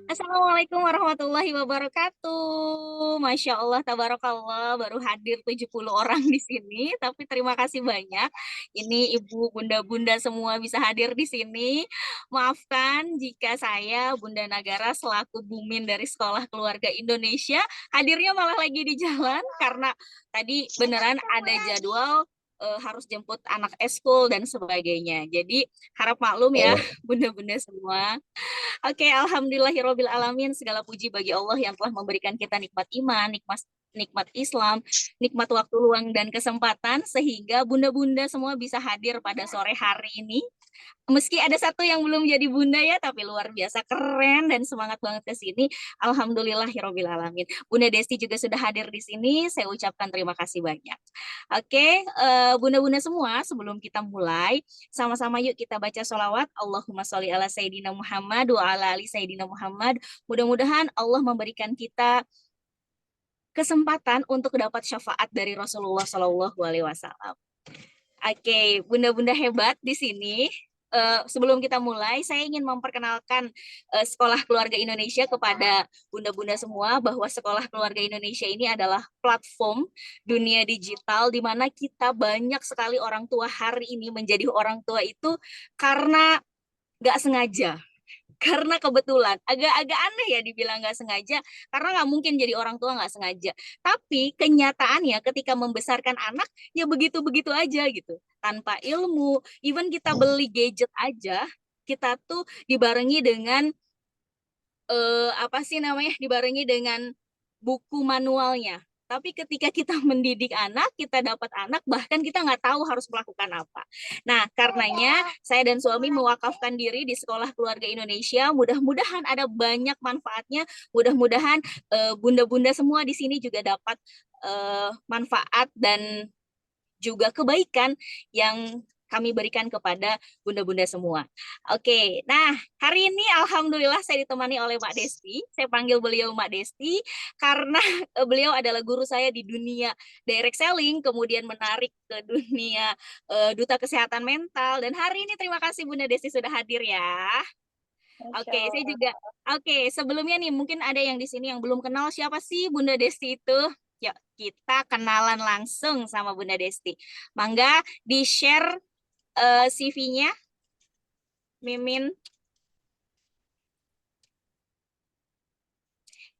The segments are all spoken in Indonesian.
Assalamualaikum warahmatullahi wabarakatuh. Masya Allah, tabarakallah, baru hadir 70 orang di sini, tapi terima kasih banyak. Ini ibu, bunda-bunda semua bisa hadir di sini. Maafkan jika saya, Bunda Nagara, selaku Bumin dari Sekolah Keluarga Indonesia, hadirnya malah lagi di jalan, karena tadi beneran ada jadwal harus jemput anak eskul dan sebagainya. Jadi harap maklum ya, Oh, bunda-bunda semua. Oke, alhamdulillahirabbil alamin. Segala puji bagi Allah yang telah memberikan kita nikmat iman, nikmat Islam, nikmat waktu luang dan kesempatan sehingga bunda-bunda semua bisa hadir pada sore hari ini. Meski ada satu yang belum jadi bunda ya, tapi luar biasa keren dan semangat banget ke sini. Alhamdulillahirabbil alamin. Bunda Desti juga sudah hadir di sini. Saya ucapkan terima kasih banyak. Oke, bunda-bunda semua, sebelum kita mulai, sama-sama yuk kita baca sholawat. Allahumma sholli ala Sayyidina Muhammad wa ala ali Sayyidina Muhammad. Mudah-mudahan Allah memberikan kita kesempatan untuk dapat syafaat dari Rasulullah Shallallahu Alaihi Wasallam. Oke, bunda-bunda hebat di sini. Sebelum kita mulai, saya ingin memperkenalkan Sekolah Keluarga Indonesia kepada bunda-bunda semua bahwa Sekolah Keluarga Indonesia ini adalah platform dunia digital di mana kita banyak sekali orang tua hari ini menjadi orang tua itu karena nggak sengaja, karena kebetulan. Agak-agak aneh ya dibilang nggak sengaja, karena nggak mungkin jadi orang tua nggak sengaja. Tapi kenyataannya ketika membesarkan anak, ya begitu-begitu aja gitu. Tanpa ilmu, even kita beli gadget aja, kita tuh dibarengi dengan apa sih namanya, dibarengi dengan buku manualnya. Tapi ketika kita mendidik anak, kita dapat anak, bahkan kita nggak tahu harus melakukan apa. Nah, karenanya saya dan suami mewakafkan diri di Sekolah Keluarga Indonesia. Mudah-mudahan ada banyak manfaatnya. Mudah-mudahan bunda-bunda semua di sini juga dapat manfaat dan juga kebaikan yang kami berikan kepada bunda-bunda semua. Oke, nah hari ini alhamdulillah saya ditemani oleh Mbak Desti. Saya panggil beliau Mbak Desti karena beliau adalah guru saya di dunia direct selling, kemudian menarik ke dunia duta kesehatan mental. Dan hari ini terima kasih Bunda Desti sudah hadir ya. Masya Oke, saya Allah. juga. Oke, sebelumnya nih mungkin ada yang di sini yang belum kenal siapa sih Bunda Desti itu. Yuk, kita kenalan langsung sama Bunda Desti. Mangga di-share CV-nya, Mimin.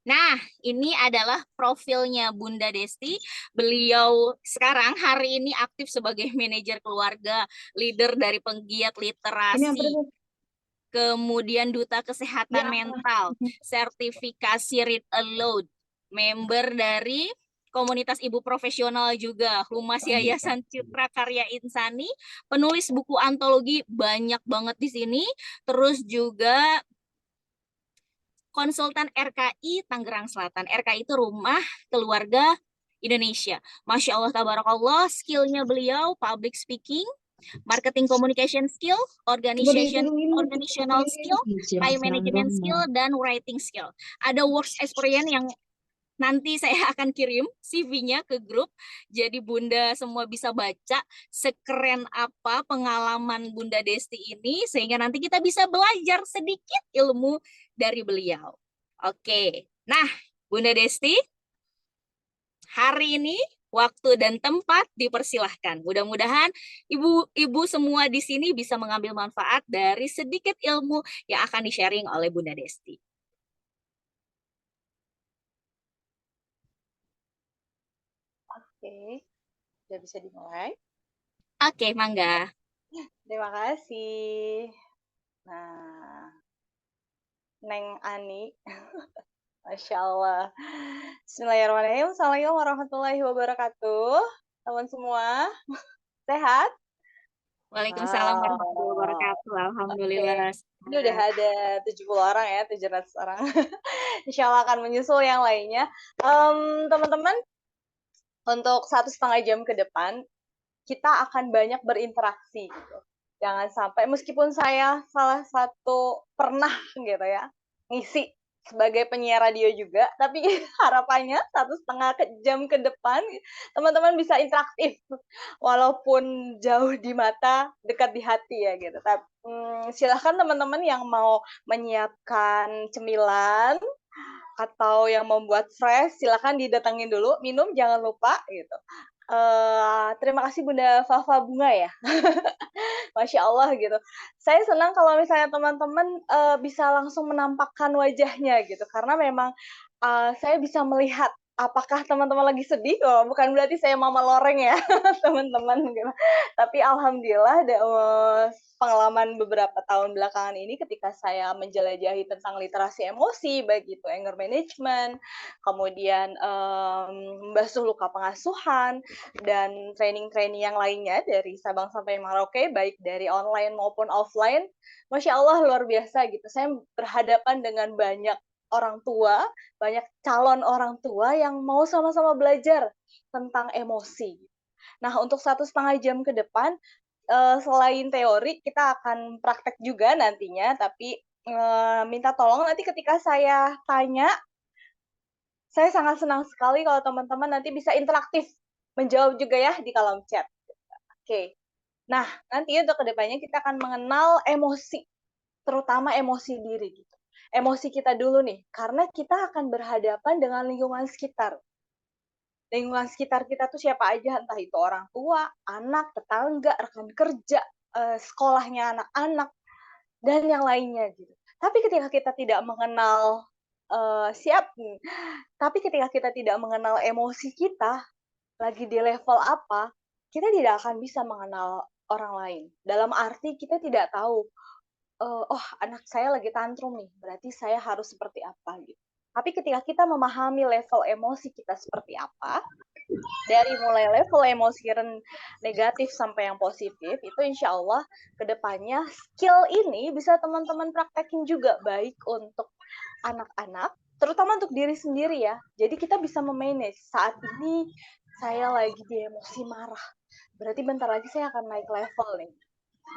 Nah, ini adalah profilnya Bunda Desti. Beliau sekarang hari ini aktif sebagai manajer keluarga, leader dari penggiat Ini yang literasi, berapa? kemudian duta kesehatan Ya, apa? mental, sertifikasi Read Aloud, member dari komunitas ibu profesional juga, Humas Yayasan Citra Karya Insani, penulis buku antologi banyak banget di sini, terus juga konsultan RKI Tangerang Selatan. RKI itu Rumah Keluarga Indonesia. Masya Allah, tabarakallah, skillnya beliau public speaking, marketing communication skill, Coba diturunin, organizational skill, time management skill, dan writing skill. Ada works experience yang nanti saya akan kirim CV-nya ke grup. Jadi Bunda semua bisa baca sekeren apa pengalaman Bunda Desti ini sehingga nanti kita bisa belajar sedikit ilmu dari beliau. Oke. Nah, Bunda Desti, hari ini waktu dan tempat dipersilahkan. Mudah-mudahan ibu-ibu semua di sini bisa mengambil manfaat dari sedikit ilmu yang akan di-sharing oleh Bunda Desti. Oke, udah bisa dimulai. Oke, mangga. Terima kasih. Nah, Neng Ani. Masya Allah. Bismillahirrahmanirrahim. Assalamualaikum warahmatullahi wabarakatuh. Teman semua, sehat? Waalaikumsalam warahmatullahi Wow. wabarakatuh. Oke. Alhamdulillah. Ini udah ada 70 orang ya, 700 orang. Insya Allah akan menyusul yang lainnya. Teman-teman, untuk 1,5 jam ke depan, kita akan banyak berinteraksi gitu. Jangan sampai, meskipun saya salah satu pernah gitu ya, ngisi. sebagai penyiar radio juga, tapi harapannya 1,5 jam ke depan teman-teman bisa interaktif, walaupun jauh di mata, dekat di hati ya gitu. Silahkan teman-teman yang mau menyiapkan cemilan atau yang membuat fresh, silakan didatengin dulu, minum jangan lupa gitu. Terima kasih Bunda Fafa Bunga ya. Masya Allah gitu. Saya senang kalau misalnya teman-teman bisa langsung menampakkan wajahnya gitu, karena memang saya bisa melihat apakah teman-teman lagi sedih. Oh, bukan berarti saya mama loreng ya teman-teman gitu. Tapi alhamdulillah pengalaman beberapa tahun belakangan ini ketika saya menjelajahi tentang literasi emosi, baik itu anger management, kemudian membasuh luka pengasuhan, dan training-training yang lainnya dari Sabang sampai Merauke, baik dari online maupun offline, Masya Allah luar biasa gitu. Saya berhadapan dengan banyak orang tua, banyak calon orang tua yang mau sama-sama belajar tentang emosi. Nah, untuk 1,5 jam ke depan, selain teori, kita akan praktek juga nantinya, tapi minta tolong nanti ketika saya tanya, saya sangat senang sekali kalau teman-teman nanti bisa interaktif, menjawab juga ya di kolom chat. Oke. Nah, nanti untuk kedepannya kita akan mengenal emosi, terutama emosi diri gitu. Emosi kita dulu nih, karena kita akan berhadapan dengan lingkungan sekitar. Lingkungan sekitar kita tuh siapa aja, entah itu orang tua, anak, tetangga, rekan kerja, sekolahnya anak-anak, dan yang lainnya gitu. Tapi ketika kita tidak mengenal tapi ketika kita tidak mengenal emosi kita, lagi di level apa, kita tidak akan bisa mengenal orang lain. Dalam arti kita tidak tahu, oh anak saya lagi tantrum nih, berarti saya harus seperti apa gitu. Tapi ketika kita memahami level emosi kita seperti apa, dari mulai level emosi negatif sampai yang positif, itu insya Allah kedepannya skill ini bisa teman-teman praktekin juga, baik untuk anak-anak, terutama untuk diri sendiri ya. Jadi kita bisa memanage, saat ini saya lagi di emosi marah, berarti bentar lagi saya akan naik level nih.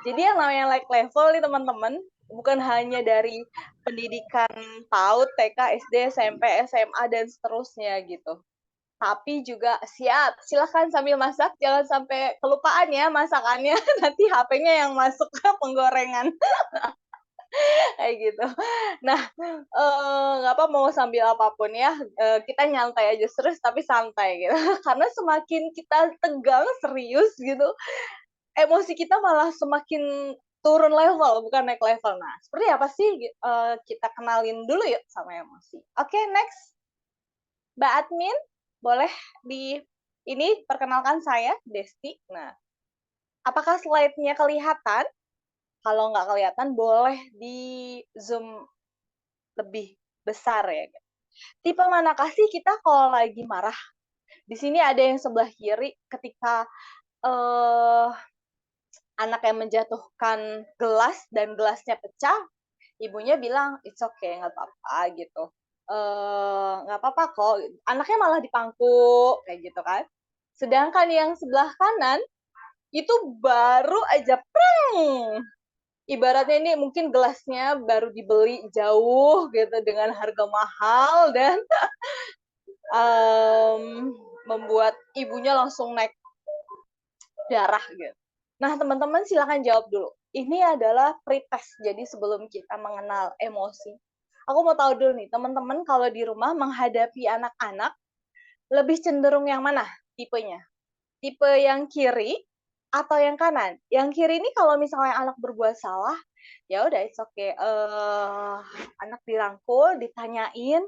Jadi yang namanya naik level nih teman-teman, bukan hanya dari pendidikan PAUD, TK, SD, SMP, SMA, dan seterusnya gitu. Tapi juga silahkan sambil masak, jangan sampai kelupaan ya masakannya, nanti HP-nya yang masuk ke penggorengan. Kayak gitu. Nah, nggak apa mau sambil apapun ya, kita nyantai aja, serius tapi santai gitu. Karena semakin kita tegang, serius gitu, emosi kita malah semakin turun level, bukan naik level. Nah, seperti apa sih? Kita kenalin dulu yuk sama emosi. Oke, next. Mbak Admin, boleh ini perkenalkan saya, Desti. Nah, apakah slide-nya kelihatan? Kalau nggak kelihatan, boleh di zoom lebih besar ya. Tipe manakah sih kita kalau lagi marah? Di sini ada yang sebelah kiri ketika anak yang menjatuhkan gelas dan gelasnya pecah, ibunya bilang it's okay, nggak apa-apa gitu. Nggak apa-apa kok. Anaknya malah dipangku kayak gitu kan. Sedangkan yang sebelah kanan itu baru aja preng. Ibaratnya ini mungkin gelasnya baru dibeli jauh gitu dengan harga mahal dan membuat ibunya langsung naik darah gitu. Nah, teman-teman silakan jawab dulu. Ini adalah pretest, jadi sebelum kita mengenal emosi. Aku mau tahu dulu nih, teman-teman kalau di rumah menghadapi anak-anak, lebih cenderung yang mana tipenya? Tipe yang kiri atau yang kanan? Yang kiri ini kalau misalnya anak berbuat salah, ya udah it's okay. Anak dirangkul, ditanyain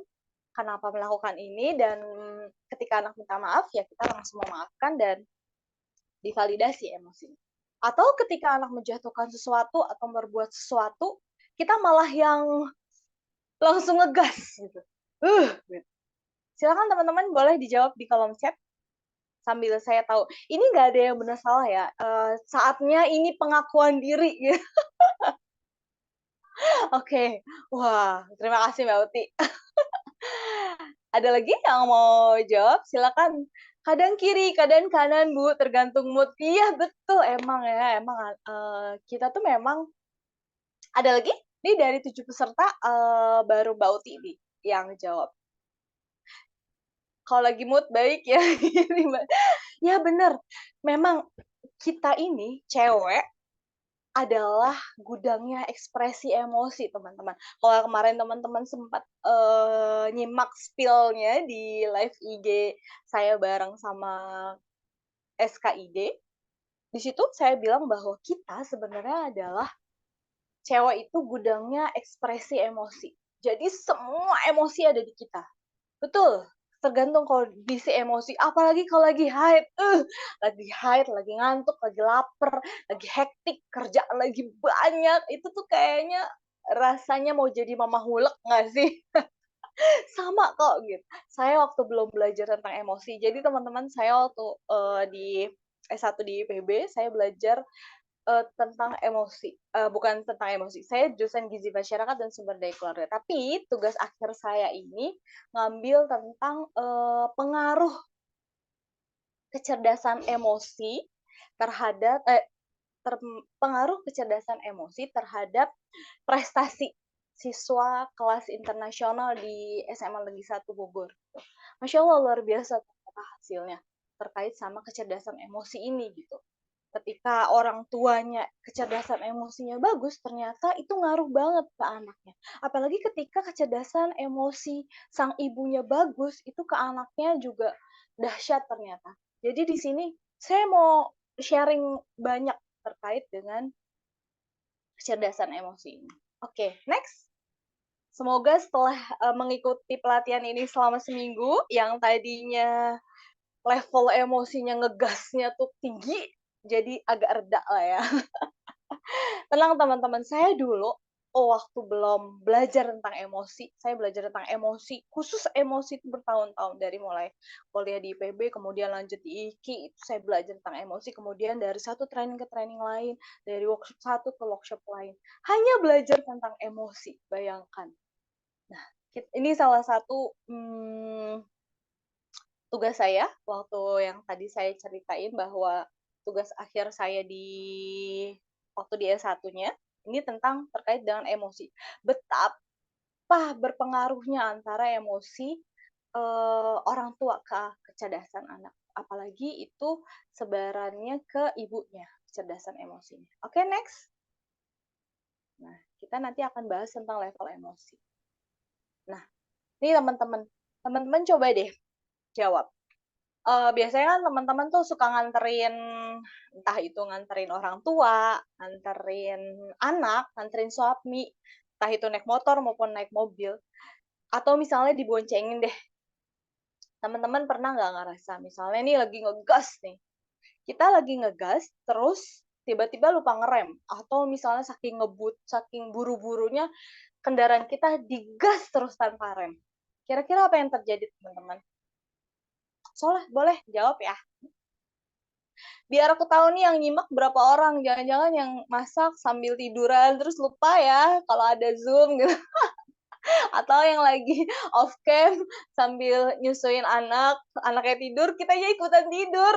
kenapa melakukan ini, dan ketika anak minta maaf, ya kita langsung memaafkan dan divalidasi emosinya. Atau ketika anak menjatuhkan sesuatu atau berbuat sesuatu, kita malah yang langsung ngegas gitu. Gitu. Silakan teman-teman boleh dijawab di kolom chat sambil saya tahu. Ini nggak ada yang benar salah ya. Saatnya ini pengakuan diri. Gitu. Oke. Wah, terima kasih Mbak Uti. Ada lagi yang mau jawab? Silakan. Kadang kiri, kadang kanan, Bu, tergantung mood. Iya, betul. Emang ya, emang kita tuh memang ada lagi nih dari 7 peserta baru Mbak Uti ini. yang jawab. Kalau lagi mood baik ya, ya bener, memang kita ini cewek adalah gudangnya ekspresi emosi, teman-teman. Kalau kemarin teman-teman sempat, nyimak spill-nya di live IG saya bareng sama SKID, di situ saya bilang bahwa kita sebenarnya adalah cewek itu gudangnya ekspresi emosi. Jadi semua emosi ada di kita. Betul, tergantung kondisi emosi, apalagi kalau lagi haid, lagi ngantuk, lagi lapar, lagi hektik, kerjaan lagi banyak, itu tuh kayaknya rasanya mau jadi mama hulek nggak sih? Sama kok gitu. Saya waktu belum belajar tentang emosi, jadi teman-teman saya waktu di S1 di IPB, saya belajar tentang emosi, bukan tentang emosi, saya jurusan Gizi Masyarakat dan Sumber Daya Keluarga, tapi tugas akhir saya ini ngambil tentang, pengaruh kecerdasan emosi terhadap pengaruh kecerdasan emosi terhadap prestasi siswa kelas internasional di SMA Negeri 1 Bogor. Masya Allah luar biasa ternyata hasilnya terkait sama kecerdasan emosi ini gitu. Ketika orang tuanya kecerdasan emosinya bagus, ternyata itu ngaruh banget ke anaknya. Apalagi ketika kecerdasan emosi sang ibunya bagus, itu ke anaknya juga dahsyat ternyata. Jadi di sini saya mau sharing banyak terkait dengan kecerdasan emosi ini. Oke, next. Semoga setelah mengikuti pelatihan ini selama seminggu, yang tadinya level emosinya ngegasnya tuh tinggi, jadi agak reda lah ya. Tenang teman-teman, saya dulu waktu belum belajar tentang emosi, saya belajar tentang emosi, khusus emosi itu bertahun-tahun, dari mulai kuliah di IPB, kemudian lanjut di IKI, itu saya belajar tentang emosi, kemudian dari satu training ke training lain, dari workshop satu ke workshop lain, hanya belajar tentang emosi, bayangkan. Nah, ini salah satu tugas saya, waktu yang tadi saya ceritain bahwa tugas akhir saya waktu di S1-nya, ini tentang terkait dengan emosi. Betapa berpengaruhnya antara emosi, orang tua ke kecerdasan anak. Apalagi itu sebarannya ke ibunya, kecerdasan emosinya. Oke, next. Nah, kita nanti akan bahas tentang level emosi. Nah, ini teman-teman coba deh jawab. Biasanya kan teman-teman tuh suka nganterin, entah itu nganterin orang tua, nganterin anak, nganterin suami, entah itu naik motor maupun naik mobil, atau misalnya diboncengin deh. Teman-teman pernah nggak ngerasa, misalnya nih lagi ngegas nih, kita lagi ngegas, terus tiba-tiba lupa ngerem, atau misalnya saking buru-burunya, kendaraan kita digas terus tanpa rem. Kira-kira apa yang terjadi, teman-teman? Soleh, boleh jawab ya. Biar aku tahu nih yang nyimak berapa orang, jangan-jangan yang masak sambil tiduran terus lupa ya kalau ada Zoom gitu. Atau yang lagi off cam sambil nyusuin anaknya tidur, kita ya ikutan tidur.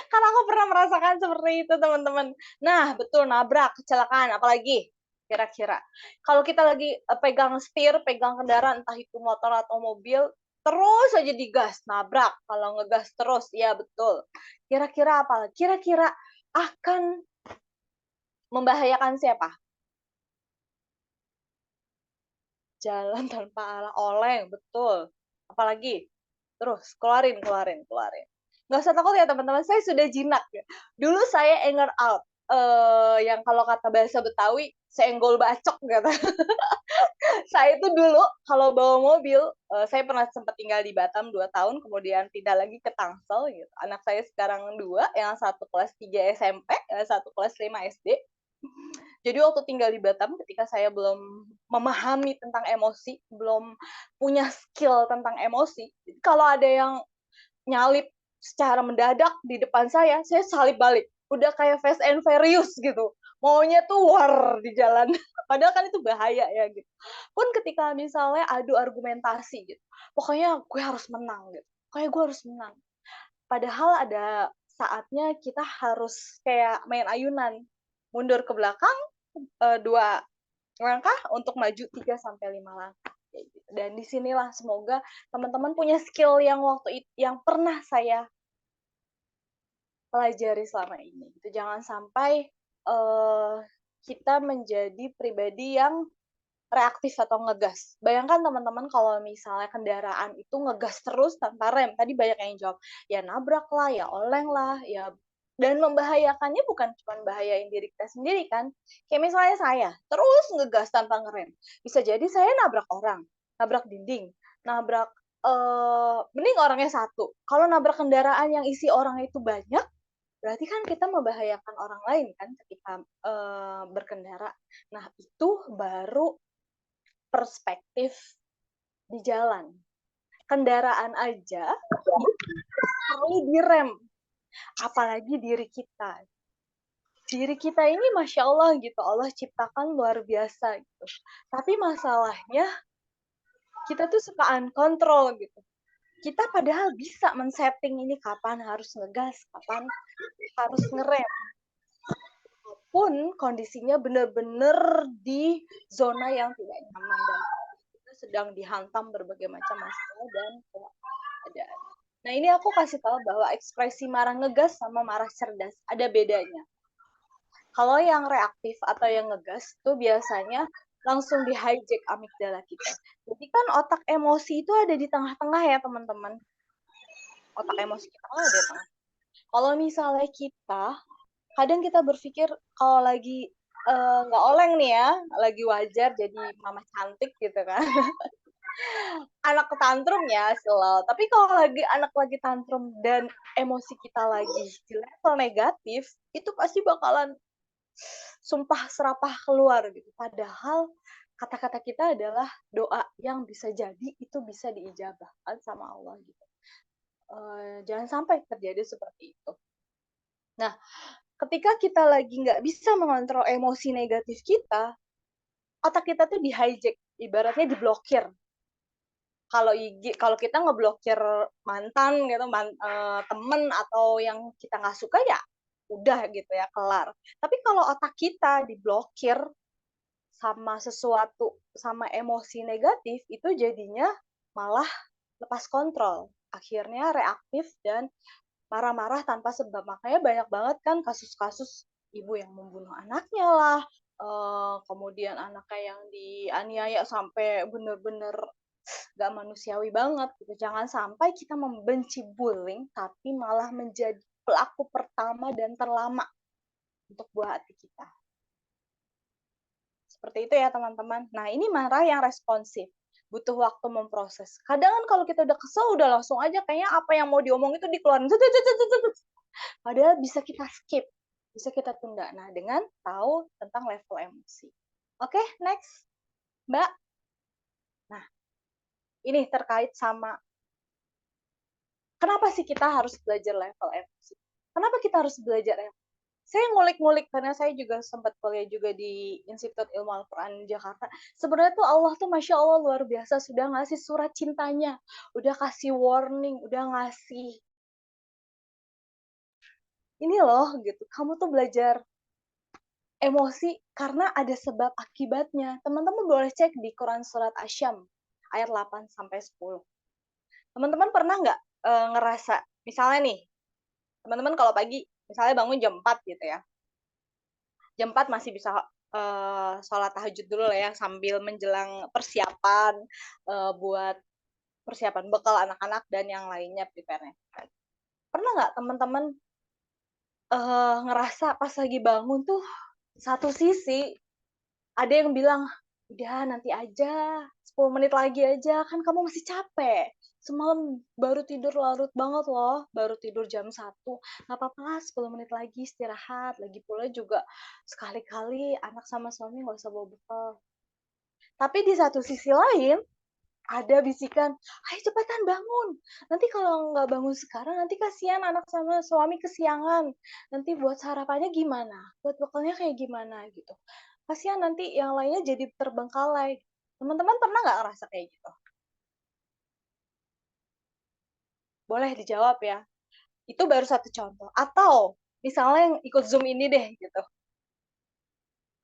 Karena aku pernah merasakan seperti itu, teman-teman. Nah, betul, nabrak, kecelakaan, apalagi kira-kira. Kalau kita lagi pegang setir, pegang kendaraan, entah itu motor atau mobil, terus aja digas, nabrak. Kalau ngegas terus, ya betul. Kira-kira apa? Kira-kira akan membahayakan siapa? Jalan tanpa arah, oleng, betul. Apalagi? Terus, keluarin. Nggak usah takut ya teman-teman, saya sudah jinak ya. Dulu saya anger out, yang kalau kata bahasa Betawi, senggol bacok gitu. Saya itu dulu kalau bawa mobil, saya pernah sempat tinggal di Batam 2 tahun, kemudian pindah lagi ke Tangsel gitu. Anak saya sekarang 2, yang satu kelas 3 SMP, yang satu kelas 5 SD. Jadi waktu tinggal di Batam, ketika saya belum memahami tentang emosi, belum punya skill tentang emosi, kalau ada yang nyalip secara mendadak di depan saya salip balik. Udah kayak Fast and Furious gitu. Maunya tuh war di jalan. Padahal kan itu bahaya ya gitu. Pun ketika misalnya adu argumentasi gitu. Pokoknya gue harus menang gitu. Pokoknya gue harus menang. Padahal ada saatnya kita harus kayak main ayunan. Mundur ke belakang, 2 langkah untuk maju 3 sampai 5 langkah. Dan disinilah semoga teman-teman punya skill yang yang pernah saya pelajari selama ini. Itu jangan sampai kita menjadi pribadi yang reaktif atau ngegas. Bayangkan teman-teman kalau misalnya kendaraan itu ngegas terus tanpa rem. Tadi banyak yang jawab, ya nabrak lah, ya oleng lah, ya dan membahayakannya bukan cuma bahayain diri kita sendiri kan. Kayak misalnya saya terus ngegas tanpa ngerem. Bisa jadi saya nabrak orang, nabrak dinding, nabrak mending orangnya satu. Kalau nabrak kendaraan yang isi orang itu banyak, berarti kan kita membahayakan orang lain kan ketika berkendara. Nah, itu baru perspektif di jalan. Kendaraan aja perlu direm, apalagi diri kita. Diri kita ini Masya Allah gitu, Allah ciptakan luar biasa gitu. Tapi masalahnya kita tuh suka uncontrol gitu. Kita padahal bisa men-setting ini kapan harus ngegas, kapan harus ngerem. Pun kondisinya benar-benar di zona yang tidak nyaman dan kita sedang dihantam berbagai macam masalah dan keadaan. Nah, ini aku kasih tahu bahwa ekspresi marah ngegas sama marah cerdas ada bedanya. Kalau yang reaktif atau yang ngegas itu biasanya langsung di hijack amigdala kita. Jadi kan otak emosi itu ada di tengah-tengah ya teman-teman. Otak emosi kita ada di tengah. Kalau misalnya kita, kadang kita berpikir kalau lagi nggak oleng nih ya, lagi wajar jadi mama cantik gitu kan. Anak tantrum ya slow. Tapi kalau anak lagi tantrum dan emosi kita lagi di level negatif, itu pasti bakalan sumpah serapah keluar gitu. Padahal kata-kata kita adalah doa yang bisa jadi itu bisa diijabahkan sama Allah gitu. Jangan sampai terjadi seperti itu. Nah, ketika kita lagi nggak bisa mengontrol emosi negatif kita, otak kita tuh di hijack, ibaratnya diblokir. Kalau kita ngeblokir mantan gitu, temen atau yang kita nggak suka ya udah gitu ya kelar. Tapi kalau otak kita diblokir sama sesuatu, sama emosi negatif, itu jadinya malah lepas kontrol. Akhirnya reaktif dan marah-marah tanpa sebab. Makanya banyak banget kan kasus-kasus ibu yang membunuh anaknya lah, kemudian anaknya yang dianiaya sampai bener-bener gak manusiawi banget gitu. Jangan sampai kita membenci bullying tapi malah menjadi pelaku pertama dan terlama untuk buah hati kita. Seperti itu ya teman-teman. Nah, ini marah yang responsif. Butuh waktu memproses. Kadang kan kalau kita udah kesel, udah langsung aja kayaknya apa yang mau diomong itu dikeluarin. Padahal bisa kita skip, bisa kita tunda. Nah, dengan tahu tentang level emosi. Oke, next. Mbak. Nah, ini terkait sama kenapa sih kita harus belajar level emosi? Kenapa kita harus belajar emosi? Saya ngulik-ngulik karena saya juga sempat kuliah juga di Institut Ilmu Al-Quran Jakarta. Sebenarnya tuh Allah tuh Masya Allah luar biasa sudah ngasih surat cintanya, udah kasih warning, udah ngasih ini loh gitu. Kamu tuh belajar emosi karena ada sebab akibatnya. Teman-teman boleh cek di Quran surat Asyam ayat 8 sampai 10. Teman-teman pernah nggak ngerasa misalnya nih, teman-teman kalau pagi misalnya bangun jam 4 gitu ya. Jam 4 masih bisa sholat tahajud dulu lah ya sambil menjelang persiapan buat persiapan bekal anak-anak dan yang lainnya prepare-nya. Pernah nggak teman-teman ngerasa pas lagi bangun tuh satu sisi ada yang bilang, udah nanti aja, 10 menit lagi aja, kan kamu masih capek. Semalam baru tidur larut banget loh, baru tidur jam 1. Nggak apa-apa lah, 10 menit lagi istirahat. Lagi pula juga sekali-kali anak sama suami nggak usah bawa bekal. Tapi di satu sisi lain, ada bisikan, ayo cepetan bangun. Nanti kalau nggak bangun sekarang, nanti kasihan anak sama suami kesiangan. Nanti buat sarapannya gimana? Buat bekalnya kayak gimana gitu. Kasihan nanti yang lainnya jadi terbengkalai. Teman-teman pernah nggak ngerasa kayak gitu? Boleh dijawab ya. Itu baru satu contoh. Atau misalnya yang ikut Zoom ini deh gitu.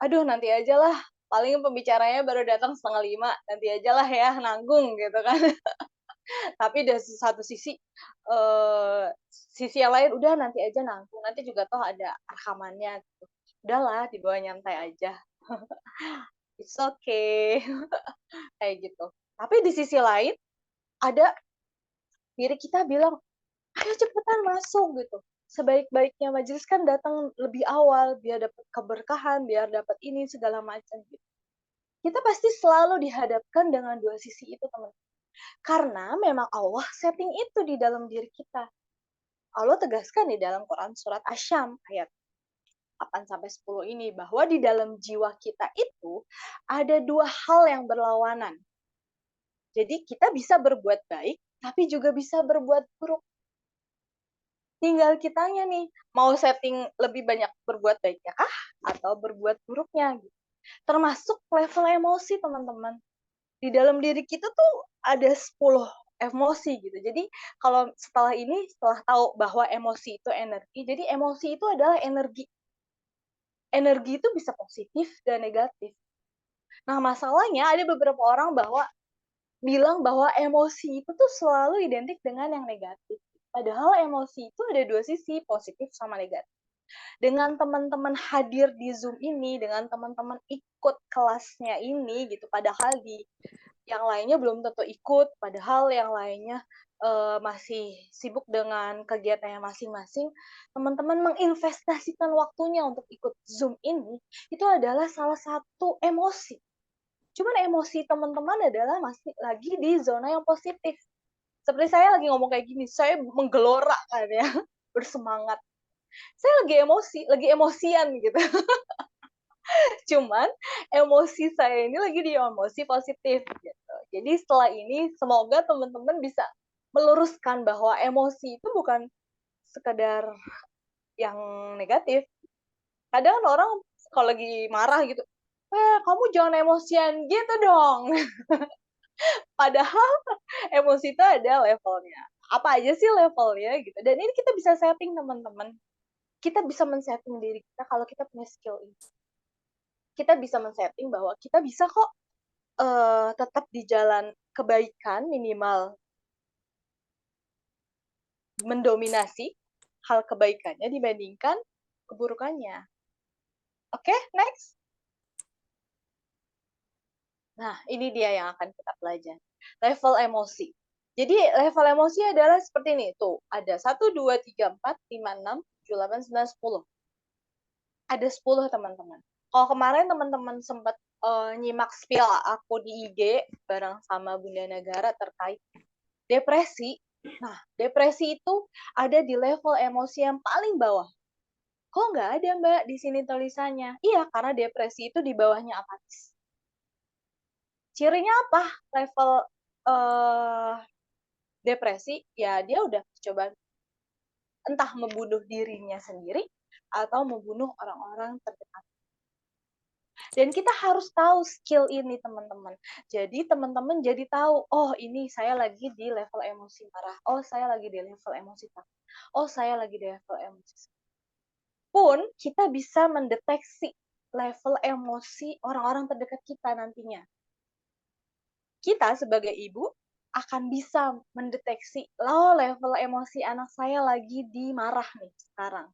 Aduh nanti aja lah. paling pembicaranya baru datang 4:30, nanti aja lah ya, nanggung gitu kan. Tapi dari satu sisi, sisi yang lain, udah nanti aja nanggung, nanti juga toh ada rekamannya gitu. Udahlah dibawa nyantai aja. It's okay, kayak gitu. Tapi di sisi lain, ada diri kita bilang, "Ayo cepetan masuk," gitu. Sebaik-baiknya majelis kan datang lebih awal, biar dapat keberkahan, biar dapat ini segala macam gitu. Kita pasti selalu dihadapkan dengan dua sisi itu, teman. Karena memang Allah setting itu di dalam diri kita. Allah tegaskan di dalam Quran surat Asy-Syam ayat 8 sampai 10 ini bahwa di dalam jiwa kita itu ada dua hal yang berlawanan. Jadi kita bisa berbuat baik, tapi juga bisa berbuat buruk. Tinggal kitanya nih, mau setting lebih banyak berbuat baiknya kah? Atau berbuat buruknya? Gitu. Termasuk level emosi, teman-teman. Di dalam diri kita tuh ada 10 emosi gitu. Jadi kalau setelah ini, setelah tahu bahwa emosi itu energi, jadi emosi itu adalah energi. Energi itu bisa positif dan negatif. Nah, masalahnya ada beberapa orang bilang bahwa emosi itu tuh selalu identik dengan yang negatif. Padahal emosi itu ada dua sisi, positif sama negatif. Dengan teman-teman hadir di Zoom ini, dengan teman-teman ikut kelasnya ini gitu, padahal yang lainnya belum tentu ikut, padahal yang lainnya masih sibuk dengan kegiatannya masing-masing, teman-teman menginvestasikan waktunya untuk ikut Zoom ini, itu adalah salah satu emosi. Cuman emosi teman-teman adalah masih lagi di zona yang positif. Seperti saya lagi ngomong kayak gini, saya menggelora kan ya, bersemangat. Saya lagi emosian gitu. Cuman emosi saya ini lagi di emosi positif gitu. Jadi setelah ini semoga teman-teman bisa meluruskan bahwa emosi itu bukan sekedar yang negatif. Kadang orang kalau lagi marah gitu, kamu jangan emosian gitu dong. Padahal emosi itu ada levelnya. Apa aja sih levelnya gitu. Dan ini kita bisa setting, teman-teman. Kita bisa men-setting diri kita kalau kita punya skill ini. Kita bisa men-setting bahwa kita bisa kok tetap di jalan kebaikan, minimal mendominasi hal kebaikannya dibandingkan keburukannya. Oke, next. Nah, ini dia yang akan kita pelajari. Level emosi. Jadi level emosi adalah seperti ini. Tuh, ada 1, 2, 3, 4, 5, 6, 7, 8, 9, 10. Ada 10, teman-teman. Kalau kemarin teman-teman sempat nyimak spill aku di IG bareng sama Bunda Negara terkait depresi. Nah, depresi itu ada di level emosi yang paling bawah. Kok nggak ada, Mbak, di sini tulisannya? Iya, karena depresi itu di bawahnya apatis. Cirinya apa? Level depresi, ya dia udah coba entah membunuh dirinya sendiri atau membunuh orang-orang terdekat. Dan kita harus tahu skill ini, teman-teman. Jadi teman-teman jadi tahu, oh ini saya lagi di level emosi marah. Oh, saya lagi di level emosi takut. Oh, saya lagi di level emosi. Pun kita bisa mendeteksi level emosi orang-orang terdekat kita nantinya. Kita sebagai ibu akan bisa mendeteksi, level emosi anak saya lagi di marah nih sekarang.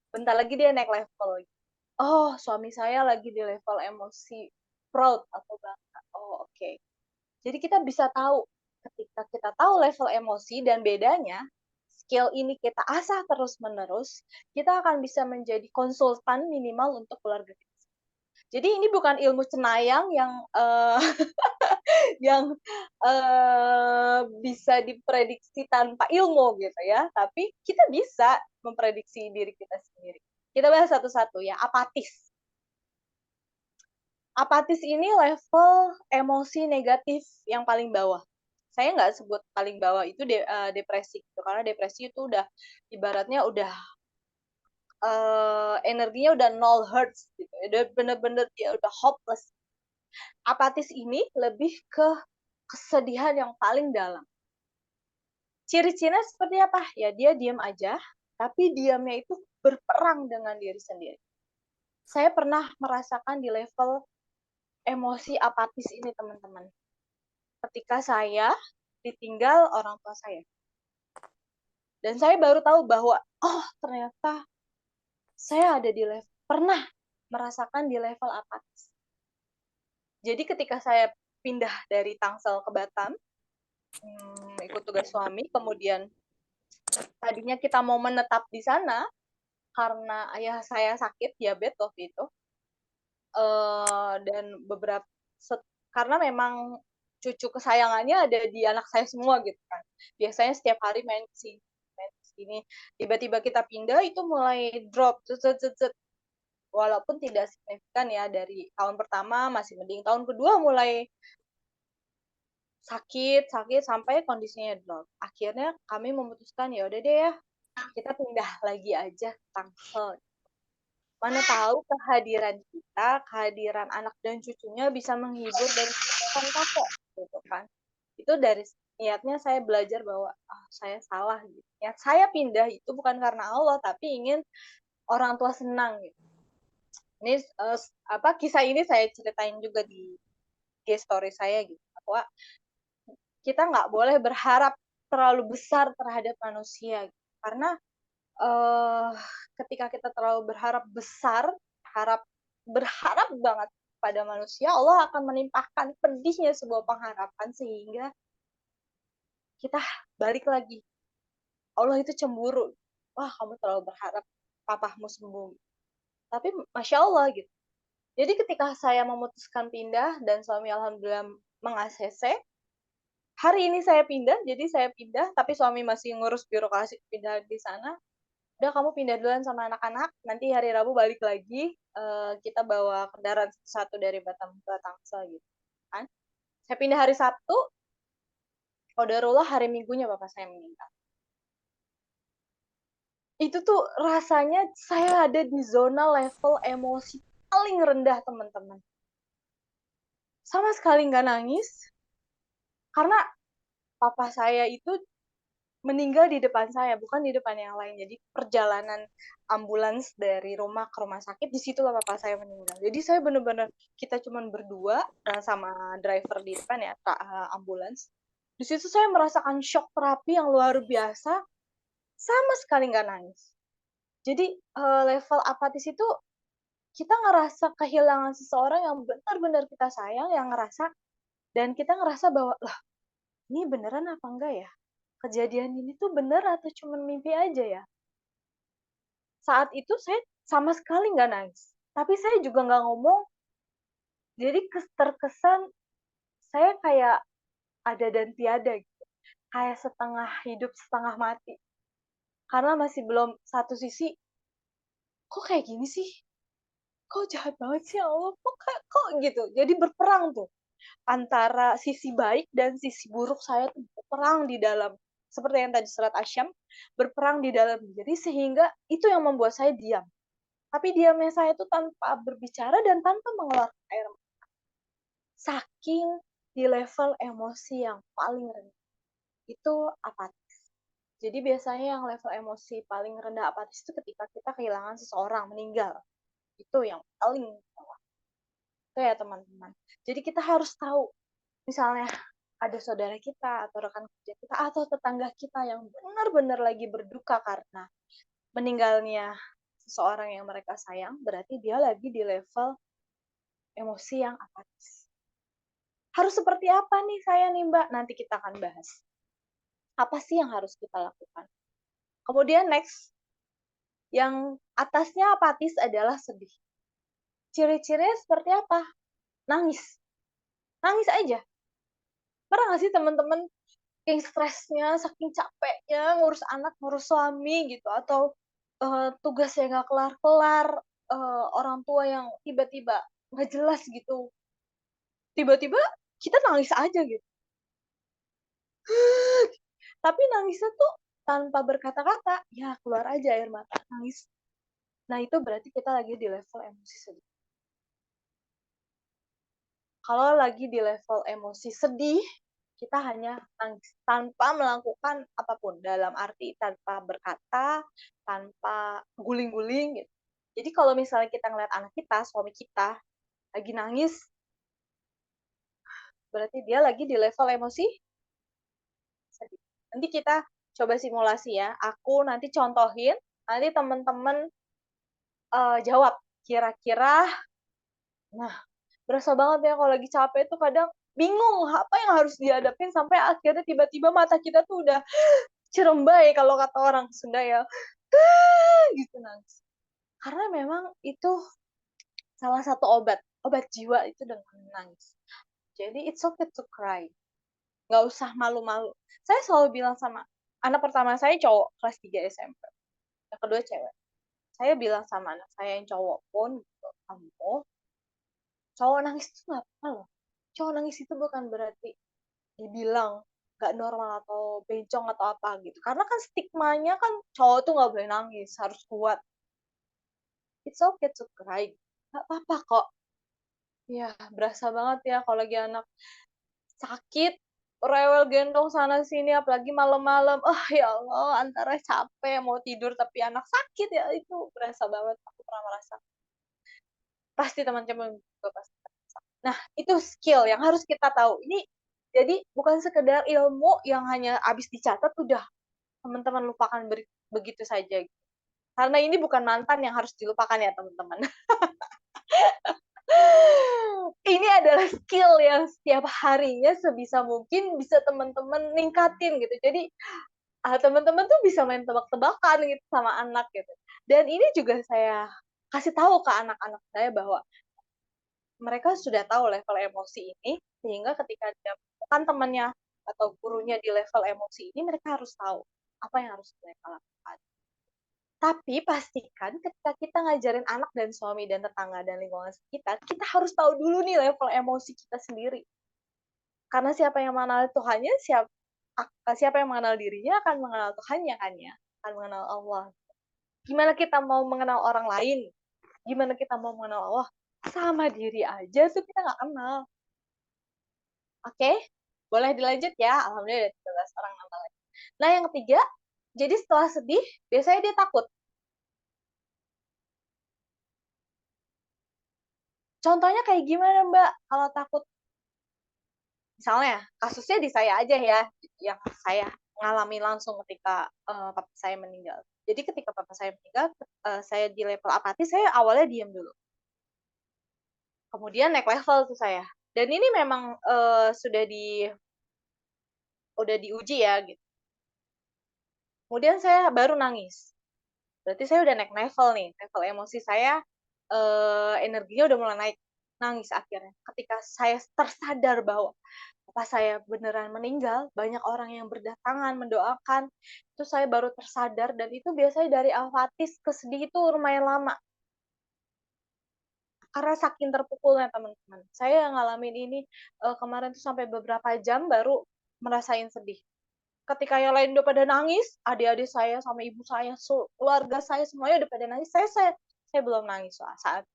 Bentar lagi dia naik level. Oh, suami saya lagi di level emosi proud atau bangga. Oh, oke. Jadi kita bisa tahu ketika kita tahu level emosi dan bedanya, skill ini kita asah terus-menerus, kita akan bisa menjadi konsultan minimal untuk keluarga kita. Jadi ini bukan ilmu cenayang yang yang bisa diprediksi tanpa ilmu gitu ya, tapi kita bisa memprediksi diri kita sendiri. Kita bahas satu-satu ya. Apatis. Apatis ini level emosi negatif yang paling bawah. Saya nggak sebut paling bawah itu depresi gitu, karena depresi itu udah ibaratnya udah energinya udah 0 hertz gitu, udah bener-bener dia udah hopeless. Apatis ini lebih ke kesedihan yang paling dalam. Ciri-cirinya seperti apa? Ya dia diam aja, tapi diamnya itu berperang dengan diri sendiri. Saya pernah merasakan di level emosi apatis ini, teman-teman. Ketika saya ditinggal orang tua saya. Dan saya baru tahu bahwa, oh ternyata saya ada di level, pernah merasakan di level apatis. Jadi ketika saya pindah dari Tangsel ke Batam, ikut tugas suami, kemudian tadinya kita mau menetap di sana, karena ayah saya sakit diabetes waktu itu, dan karena memang cucu kesayangannya ada di anak saya semua gitu kan. Biasanya setiap hari main ke sini. Tiba-tiba kita pindah itu mulai drop, walaupun tidak signifikan ya, dari tahun pertama masih mending, tahun kedua mulai sakit sampai kondisinya drop. Akhirnya kami memutuskan ya udah deh ya, kita pindah lagi aja ke Tangsel. Mana tahu kehadiran kita, kehadiran anak dan cucunya bisa menghibur dan menyenangkan kakek, gitu kan. Itu dari niatnya saya belajar bahwa saya salah gitu. Niat saya pindah itu bukan karena Allah, tapi ingin orang tua senang gitu. Ini kisah ini saya ceritain juga di story saya gitu, bahwa kita nggak boleh berharap terlalu besar terhadap manusia gitu. Karena ketika kita terlalu berharap besar, berharap banget pada manusia, Allah akan menimpahkan pedihnya sebuah pengharapan sehingga kita balik lagi. Allah itu cemburu. Wah, kamu terlalu berharap papahmu sembuh. Tapi Masya Allah gitu. Jadi ketika saya memutuskan pindah dan suami alhamdulillah meng-ACC, hari ini saya pindah, jadi saya pindah, tapi suami masih ngurus birokrasi pindah di sana. Udah kamu pindah duluan sama anak-anak, nanti hari Rabu balik lagi, kita bawa kendaraan satu dari Batam ke Tangsel gitu kan. Saya pindah hari Sabtu, qadarullah hari Minggunya bapak saya meninggal. Itu tuh rasanya saya ada di zona level emosi paling rendah, teman-teman. Sama sekali nggak nangis, karena papa saya itu meninggal di depan saya, bukan di depan yang lain. Jadi perjalanan ambulans dari rumah ke rumah sakit, di situ lah papa saya meninggal. Jadi saya benar-benar, kita cuma berdua sama driver di depan ya, ambulans. Di situ saya merasakan shock terapi yang luar biasa, sama sekali nggak nangis. Jadi level apatis itu kita ngerasa kehilangan seseorang yang benar-benar kita sayang, yang ngerasa, dan kita ngerasa bahwa, lah ini beneran apa enggak ya? Kejadian ini tuh bener atau cuma mimpi aja ya? Saat itu saya sama sekali nggak nangis. Tapi saya juga nggak ngomong, jadi terkesan saya kayak ada dan tiada gitu. Kayak setengah hidup, setengah mati. Karena masih belum, satu sisi, kok kayak gini sih? Kok jahat banget sih Allah? Kok gitu? Jadi berperang tuh. Antara sisi baik dan sisi buruk saya tuh berperang di dalam. Seperti yang tadi surat Asyam, berperang di dalam diri, sehingga itu yang membuat saya diam. Tapi diamnya saya itu tanpa berbicara dan tanpa mengeluarkan air mata. Saking di level emosi yang paling rendah. Itu apatis. Jadi biasanya yang level emosi paling rendah apatis itu ketika kita kehilangan seseorang, meninggal. Itu yang paling bawah. Itu ya teman-teman. Jadi kita harus tahu, misalnya ada saudara kita atau rekan kerja kita atau tetangga kita yang benar-benar lagi berduka karena meninggalnya seseorang yang mereka sayang, berarti dia lagi di level emosi yang apatis. Harus seperti apa nih saya nih Mbak? Nanti kita akan bahas. Apa sih yang harus kita lakukan? Kemudian next, yang atasnya apatis adalah sedih. Ciri-cirinya seperti apa? Nangis. Nangis aja. Pernah nggak sih teman-teman saking stresnya, saking capeknya ngurus anak, ngurus suami gitu, atau tugas yang nggak kelar-kelar, orang tua yang tiba-tiba nggak jelas gitu, tiba-tiba kita nangis aja gitu. Tapi nangisnya tuh tanpa berkata-kata, ya keluar aja air mata, nangis. Nah itu berarti kita lagi di level emosi sedih. Kalau lagi di level emosi sedih, kita hanya nangis tanpa melakukan apapun, dalam arti tanpa berkata, tanpa guling-guling gitu. Jadi kalau misalnya kita ngeliat anak kita, suami kita lagi nangis, berarti dia lagi di level emosi sedih. Nanti kita coba simulasi ya. Aku nanti contohin, nanti teman-teman jawab kira-kira. Nah, berasa banget ya kalau lagi capek tuh kadang bingung apa yang harus dihadapin sampai akhirnya tiba-tiba mata kita tuh udah cerembay kalau kata orang Sunda ya. Gitu nangis. Karena memang itu salah satu obat jiwa itu dengan menangis. Jadi it's okay to cry. Nggak usah malu-malu. Saya selalu bilang sama anak pertama saya cowok kelas 3 SMP. Yang kedua cewek. Saya bilang sama anak saya yang cowok pun, gitu, kamu cowok nangis itu nggak apa loh. Cowok nangis itu bukan berarti dibilang nggak normal atau bencong atau apa gitu. Karena kan stigmanya kan cowok tuh nggak boleh nangis, harus kuat. It's okay to cry. Nggak apa-apa kok. Ya, berasa banget ya kalau lagi anak sakit, rewel gendong sana sini, apalagi malam-malam. Oh ya Allah, antara capek mau tidur tapi anak sakit ya itu berasa banget. Aku pernah merasa. Pasti teman-teman juga pasti. Nah, itu skill yang harus kita tahu. Ini jadi bukan sekedar ilmu yang hanya habis dicatat udah teman-teman lupakan begitu saja. Karena ini bukan mantan yang harus dilupakan ya teman-teman. Ini adalah skill yang setiap harinya sebisa mungkin bisa teman-teman ningkatin gitu. Jadi teman-teman tuh bisa main tebak-tebakan gitu sama anak gitu. Dan ini juga saya kasih tahu ke anak-anak saya bahwa mereka sudah tahu level emosi ini, sehingga ketika dia kan temannya atau gurunya di level emosi ini, mereka harus tahu apa yang harus mereka lakukan. Tapi pastikan ketika kita ngajarin anak dan suami dan tetangga dan lingkungan sekitar, kita harus tahu dulu nih level emosi kita sendiri. Karena siapa yang mengenal Tuhannya, siapa yang mengenal dirinya akan mengenal Tuhannya kan ya, akan mengenal Allah. Gimana kita mau mengenal orang lain? Gimana kita mau mengenal Allah? Sama diri aja tuh kita nggak kenal. Oke, boleh dilanjut ya. Alhamdulillah ada 13 orang nambah lagi. Nah, yang ketiga, jadi setelah sedih, biasanya dia takut. Contohnya kayak gimana, Mbak? Kalau takut, misalnya, kasusnya di saya aja ya, yang saya ngalami langsung ketika papa saya meninggal. Jadi ketika papa saya meninggal, saya di level apatis, saya awalnya diam dulu. Kemudian naik level tuh saya. Dan ini memang udah diuji ya, gitu. Kemudian saya baru nangis. Berarti saya udah naik level nih, level emosi saya, energinya udah mulai naik, nangis akhirnya. Ketika saya tersadar bahwa papa saya beneran meninggal, banyak orang yang berdatangan mendoakan, itu saya baru tersadar dan itu biasanya dari apatis ke sedih itu lumayan lama. Karena saking terpukulnya teman-teman. Saya ngalamin ini kemarin tuh sampai beberapa jam baru merasain sedih. Ketika yang lain udah pada nangis, adik-adik saya sama ibu saya, keluarga saya semuanya udah pada nangis, saya belum nangis saat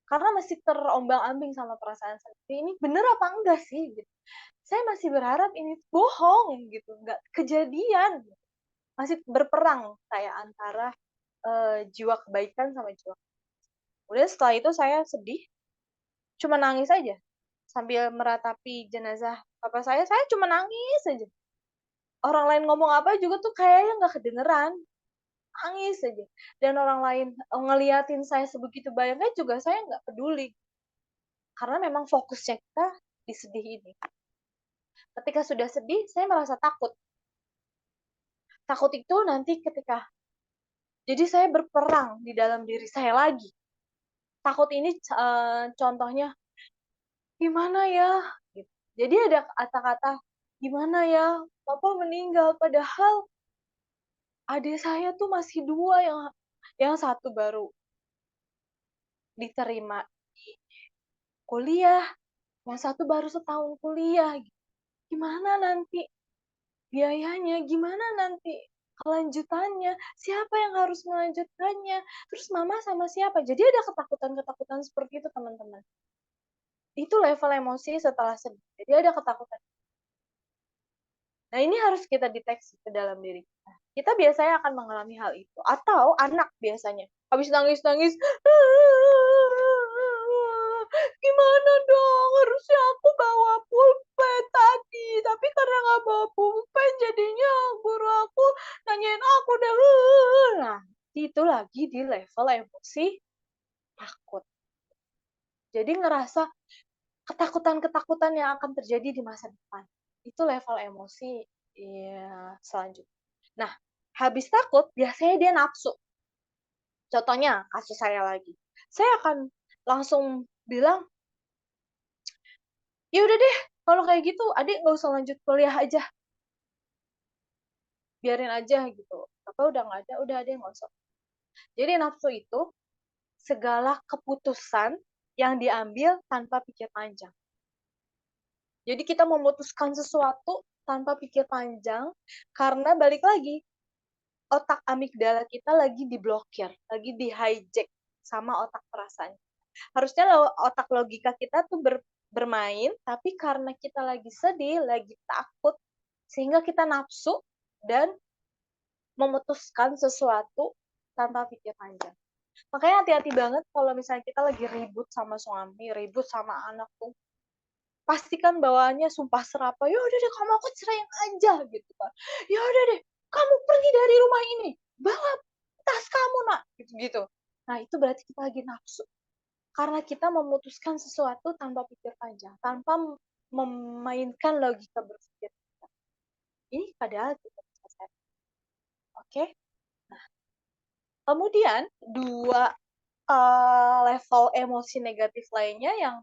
karena masih terombang-ambing sama perasaan saya. Ini bener apa enggak sih? Gitu. Saya masih berharap ini bohong gitu, nggak kejadian. Masih berperang saya antara jiwa kebaikan sama jiwa. Kemudian setelah itu saya sedih, cuma nangis aja sambil meratapi jenazah papa saya cuma nangis aja. Orang lain ngomong apa juga tuh kayaknya nggak kedengeran, nangis aja. Dan orang lain ngeliatin saya sebegitu banyaknya juga saya nggak peduli. Karena memang fokusnya kita di sedih ini. Ketika sudah sedih, saya merasa takut. Takut itu nanti ketika, jadi saya berperang di dalam diri saya lagi. Takut ini contohnya, gimana ya? Gitu. Jadi ada kata-kata, gimana ya? Papa meninggal, padahal adik saya tuh masih dua, yang satu baru diterima di kuliah, yang satu baru setahun kuliah. Gimana nanti biayanya? Gimana nanti kelanjutannya? Siapa yang harus melanjutkannya? Terus mama sama siapa? Jadi ada ketakutan-ketakutan seperti itu, teman-teman. Itu level emosi setelah sedih. Jadi ada ketakutan. Nah, ini harus kita deteksi ke dalam diri kita. Kita biasanya akan mengalami hal itu. Atau anak biasanya. Habis nangis-nangis, gimana dong? Harusnya aku bawa pulpen. lagi di level emosi takut. Jadi ngerasa ketakutan-ketakutan yang akan terjadi di masa depan. Itu level emosi ya selanjutnya. Nah, habis takut biasanya dia nafsu. Contohnya kasus saya lagi. Saya akan langsung bilang, ya udah deh, kalau kayak gitu adik nggak usah lanjut kuliah aja, biarin aja gitu. Apa udah nggak ada, udah adik nggak usah. Jadi nafsu itu segala keputusan yang diambil tanpa pikir panjang. Jadi kita memutuskan sesuatu tanpa pikir panjang karena balik lagi otak amigdala kita lagi diblokir, lagi di hijack sama otak perasaan. Harusnya otak logika kita tuh bermain, tapi karena kita lagi sedih, lagi takut, sehingga kita nafsu dan memutuskan sesuatu tanpa pikir panjang. Makanya hati-hati banget kalau misalnya kita lagi ribut sama suami, ribut sama anak tuh. Pastikan bawaannya sumpah serapah, ya udah deh kamu aku ceraiin aja gitu kan. Ya udah deh, kamu pergi dari rumah ini, bawa tas kamu nak, gitu-gitu. Nah, itu berarti kita lagi nafsu. Karena kita memutuskan sesuatu tanpa pikir panjang, tanpa memainkan logika berpikir kita. Ini padahal kita bisa set. Oke? Nah, kemudian dua level emosi negatif lainnya yang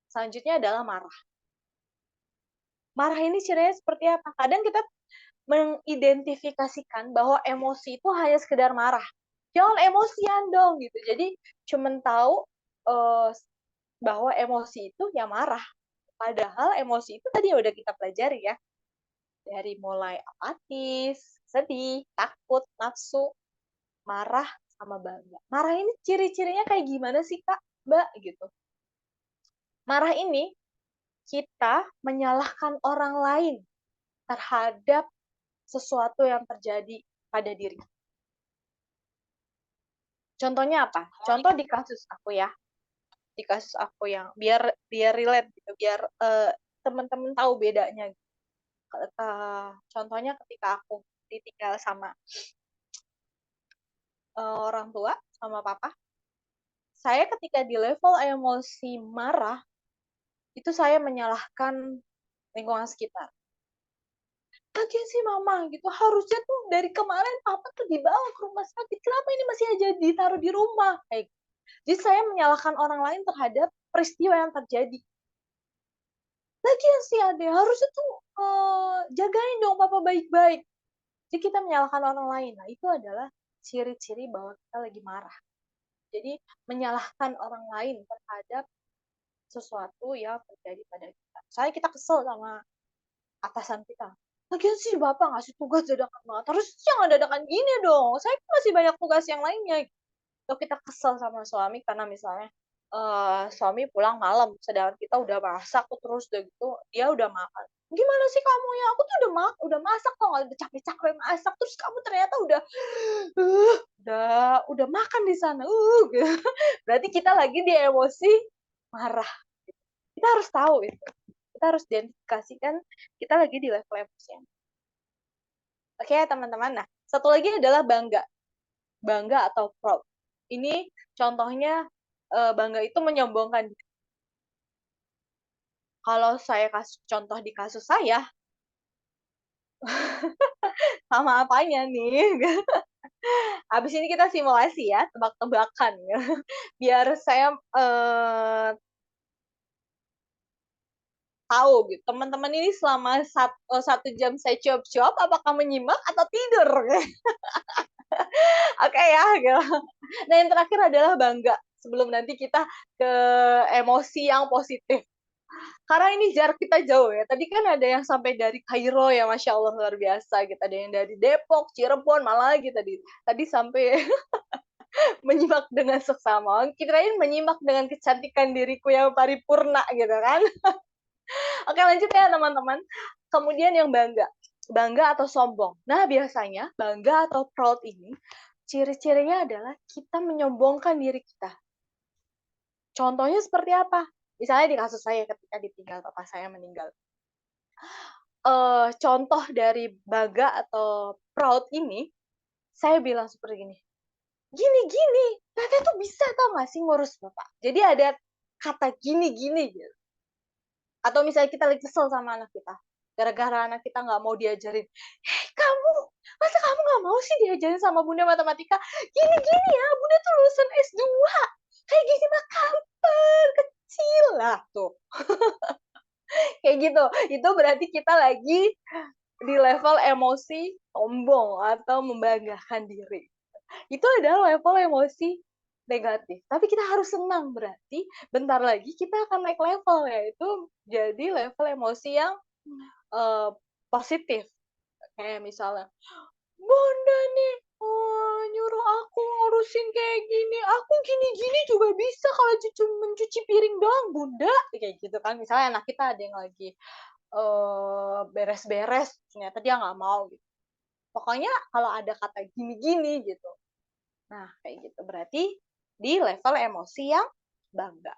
selanjutnya adalah marah. Marah ini cirinya seperti apa? Kadang kita mengidentifikasikan bahwa emosi itu hanya sekedar marah. Jangan emosian dong gitu. Jadi cuman tahu bahwa emosi itu ya marah. Padahal emosi itu tadi udah kita pelajari ya. Dari mulai apatis, sedih, takut, nafsu, marah, sama bangga. Marah ini ciri-cirinya kayak gimana sih Kak, Mbak? Gitu. Marah ini kita menyalahkan orang lain terhadap sesuatu yang terjadi pada diri. Contohnya apa? Contoh di kasus aku ya. Di kasus aku yang biar relate gitu, biar teman-teman tahu bedanya. Contohnya ketika aku ditinggal sama orang tua, sama papa, saya ketika di level emosi marah, itu saya menyalahkan lingkungan sekitar. Lagian sih mama gitu, harusnya tuh dari kemarin papa tuh dibawa ke rumah sakit, kenapa ini masih aja ditaruh di rumah? Kayak gitu. Jadi saya menyalahkan orang lain terhadap peristiwa yang terjadi. Lagian sih ade, harusnya tuh jagain dong papa baik-baik. Jadi kita menyalahkan orang lain. Nah, itu adalah ciri-ciri bahwa kita lagi marah. Jadi menyalahkan orang lain terhadap sesuatu yang terjadi pada kita. Misalnya kita kesel sama atasan kita. Lagian sih Bapak ngasih tugas dadakan banget. Terus jangan dadakan gini dong. Saya masih banyak tugas yang lainnya. Atau kita kesel sama suami karena misalnya suami pulang malam, sedangkan kita udah masak terus udah gitu dia udah makan. Gimana sih kamu ya? Aku tuh udah masak kok, udah capek-capek masak terus kamu ternyata udah makan di sana. Gitu. Berarti kita lagi di emosi marah. Kita harus tahu itu. Kita harus identifikasikan kita lagi di level emosi yang. Oke, teman-teman. Nah, satu lagi adalah bangga. Bangga atau proud. Ini contohnya bangga itu menyombongkan. Kalau saya kasih contoh di kasus saya, sama apanya nih? Habis ini kita simulasi ya, tebak-tebakan. Biar saya tahu gitu. Teman-teman ini selama 1 jam saya cuap-cuap, apakah menyimak atau tidur? Oke ya. Gitu. Nah yang terakhir adalah bangga. Sebelum nanti kita ke emosi yang positif. Karena ini jarak kita jauh ya. Tadi kan ada yang sampai dari Kairo ya, Masya Allah luar biasa. Gitu. Ada yang dari Depok, Cirebon, malah lagi tadi. Tadi sampai menyimak dengan seksama. Kirain menyimak dengan kecantikan diriku yang paripurna gitu kan. Oke lanjut ya teman-teman. Kemudian yang bangga. Bangga atau sombong. Nah biasanya bangga atau proud ini ciri-cirinya adalah kita menyombongkan diri kita. Contohnya seperti apa? Misalnya di kasus saya ketika ditinggal papa saya meninggal. Contoh dari bangga atau proud ini, saya bilang seperti ini. gini-gini, Teteh tuh bisa tau gak sih ngurus Bapak. Jadi ada kata gini-gini gitu. Atau misalnya kita lagi kesel sama anak kita, gara-gara anak kita nggak mau diajarin, hei kamu, masa kamu nggak mau sih diajarin sama bunda matematika? Gini-gini ya, bunda tuh lulusan S2, kayak gini mah kapan, kecil lah tuh. Kayak gitu, itu berarti kita lagi di level emosi sombong atau membanggakan diri. Itu adalah level emosi negatif. Tapi kita harus senang, berarti bentar lagi kita akan naik level, yaitu jadi level emosi yang positif. Kayak misalnya, Bunda nih nyuruh aku ngurusin kayak gini, aku gini-gini juga bisa kalau mencuci piring doang, Bunda. Kayak gitu kan. Misalnya anak kita ada yang lagi beres-beres, ternyata dia nggak mau gitu. Pokoknya kalau ada kata gini-gini gitu. Nah, kayak gitu. Berarti di level emosi yang bangga.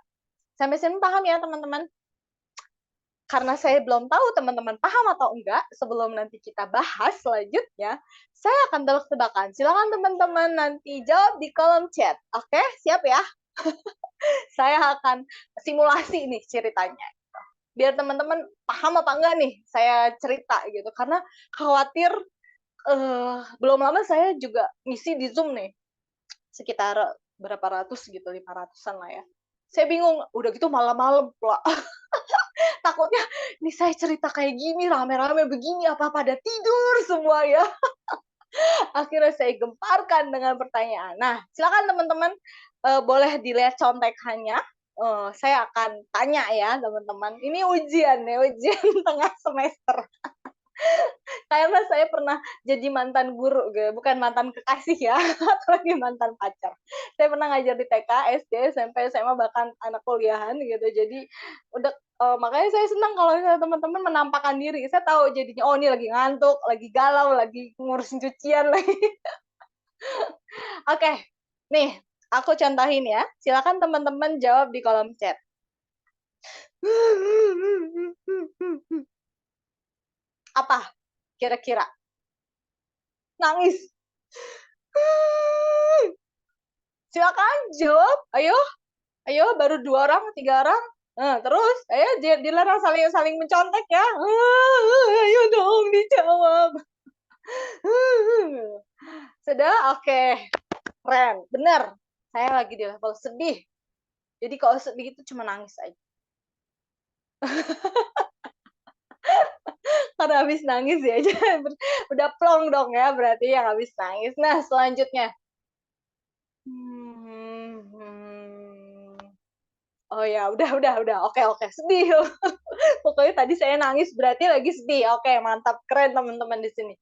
Sampai sini paham ya, teman-teman? Karena saya belum tahu teman-teman paham atau enggak, sebelum nanti kita bahas selanjutnya, saya akan tebak-tebakan. Silakan teman-teman nanti jawab di kolom chat. Oke, siap ya? Saya akan simulasi nih ceritanya. Biar teman-teman paham apa enggak nih saya cerita gitu. Karena khawatir belum lama saya juga ngisi di Zoom nih. Sekitar berapa ratus gitu, 500-an lah ya. Saya bingung, udah gitu malam-malam pula. Takutnya nih saya cerita kayak gini rame-rame begini apa pada tidur semua ya. Akhirnya saya gemparkan dengan pertanyaan. Nah, silakan teman-teman boleh dilihat contekannya. Saya akan tanya ya teman-teman. Ini ujian ya, ujian tengah semester. Karena saya pernah jadi mantan guru, bukan mantan kekasih ya, atau lagi mantan pacar. Saya pernah ngajar di TK, SD, SMP, SMA, bahkan anak kuliahan gitu. Jadi udah makanya saya senang kalau teman-teman menampakkan diri. Saya tahu jadinya, oh ini lagi ngantuk, lagi galau, lagi ngurusin cucian lagi. Oke, nih aku contohin ya. Silakan teman-teman jawab di kolom chat. Apa kira-kira? Nangis. Silakan jawab. Ayo, ayo baru 2 orang, 3 orang. Terus, ayo dilarang saling mencontek ya. Ayo dong dijawab. Sudah, oke. Keren, bener. Saya lagi di level sedih. Jadi kalau sedih itu cuma nangis aja. Karena habis nangis ya, udah plong dong ya berarti yang habis nangis. Nah, selanjutnya. Oh ya, udah. Oke, sedih. Pokoknya tadi saya nangis berarti lagi sedih. Oke, mantap, keren teman-teman di sini.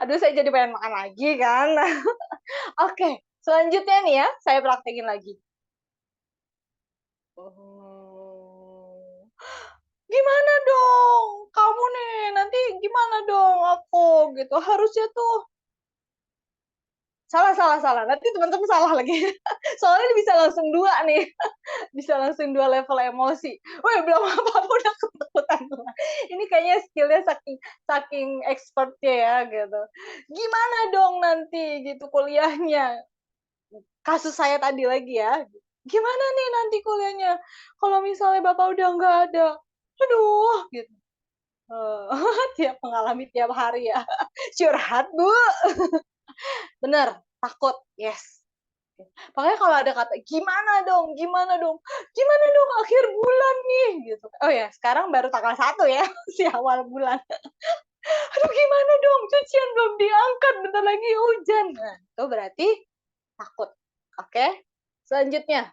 Aduh, saya jadi pengen makan lagi kan. Oke, selanjutnya nih ya, saya praktekin lagi. Gimana dong? Kamu nih, nanti gimana dong aku gitu. Harusnya tuh salah. Nanti teman-teman salah lagi. Soalnya bisa langsung 2 nih. Bisa langsung 2 level emosi. Woi, belum apa-apa udah ketakutan. Ini kayaknya skillnya saking expertnya ya gitu. Gimana dong nanti gitu kuliahnya? Kasus saya tadi lagi ya. Gimana nih nanti kuliahnya? Kalau misalnya Bapak udah nggak ada. Aduh, gitu. Tiap mengalami tiap hari ya. Curhat, Bu. Bener, takut. Yes. Makanya kalau ada kata gimana dong akhir bulan nih gitu. Oh ya, sekarang baru tanggal 1 ya, si awal bulan. Aduh gimana dong, cucian belum diangkat, bentar lagi hujan. Nah, itu berarti takut. Oke, selanjutnya.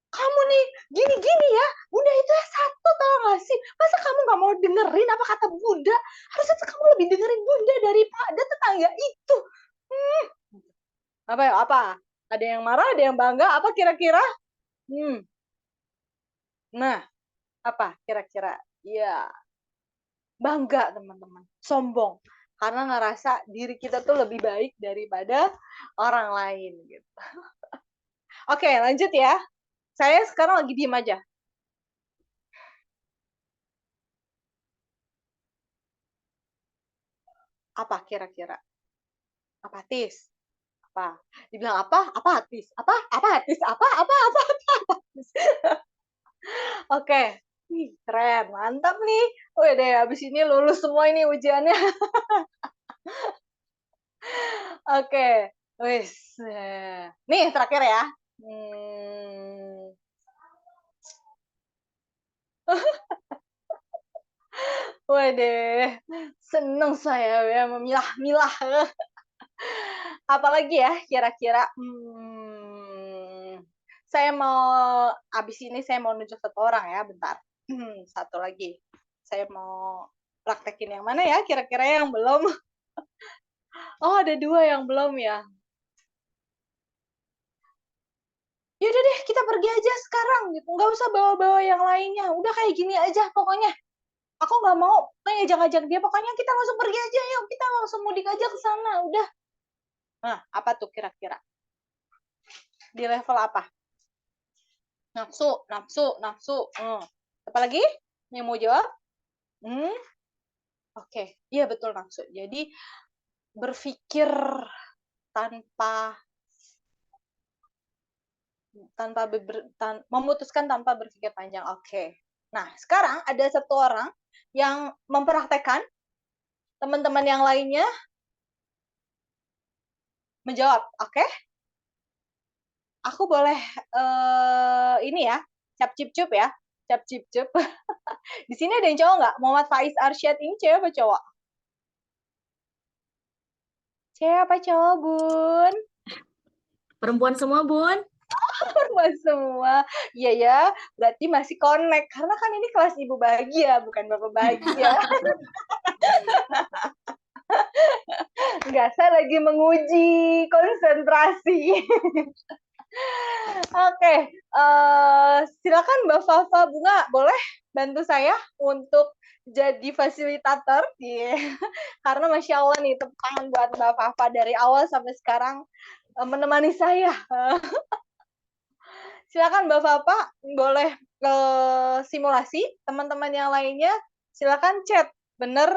Kamu nih, gini-gini ya, Bunda itu satu tau gak sih? Masa kamu gak mau dengerin apa kata Bunda? Harusnya kamu lebih dengerin Bunda daripada tetangga itu. Apa ya? Apa? Ada yang marah, ada yang bangga, apa kira-kira? Nah, apa kira-kira? Ya, bangga teman-teman. Sombong. Karena ngerasa diri kita tuh lebih baik daripada orang lain gitu. Oke, lanjut ya. Saya sekarang lagi diem aja. Apa kira-kira? Apatis? Apa? Dibilang apa? Apatis. Apa? Apatis. Apa? Apatis. Oke. Ih, keren. Mantap nih. Wih deh, habis ini lulus semua ini ujiannya. Oke. Wis. Nih, terakhir ya. Hmm. Waduh, seneng saya ya memilah-milah. Apalagi ya kira-kira? Saya mau abis ini saya mau nunjuk satu orang ya, bentar. Satu lagi. Saya mau praktekin yang mana ya? Kira-kira yang belum? Oh, ada dua yang belum ya. Yaudah deh, kita pergi aja sekarang gitu. Nggak usah bawa-bawa yang lainnya. Udah kayak gini aja pokoknya. Aku nggak mau ngajak-ngajak dia. Pokoknya kita langsung pergi aja. Yuk, kita langsung mudik aja ke sana. Udah. Nah, apa tuh kira-kira? Di level apa? Nafsu, nafsu, nafsu. Apa lagi yang mau jawab? Oke, iya betul nafsu. Jadi berpikir tanpa memutuskan tanpa berpikir panjang. Oke. Nah, sekarang ada satu orang yang mempraktekkan, teman-teman yang lainnya menjawab. Oke? Aku boleh ini ya, cap cip cup ya, cap cip cup. Di sini ada yang cowok nggak? Muhammad Faiz Arsyad ini cewek apa cowok? Cewek apa cowok, Bun? Perempuan semua, Bun. Perempuan semua. Iya ya, berarti masih connect. Karena kan ini kelas ibu bahagia, bukan bapak bahagia. Enggak, saya lagi menguji konsentrasi. Oke, silakan Mbak Fafa Bunga, boleh bantu saya untuk jadi fasilitator? Karena Masya Allah nih, tepuk tangan buat Mbak Fafa dari awal sampai sekarang menemani saya. Silakan Mbak Fafa, boleh simulasi. Teman-teman yang lainnya, silakan chat. Bener,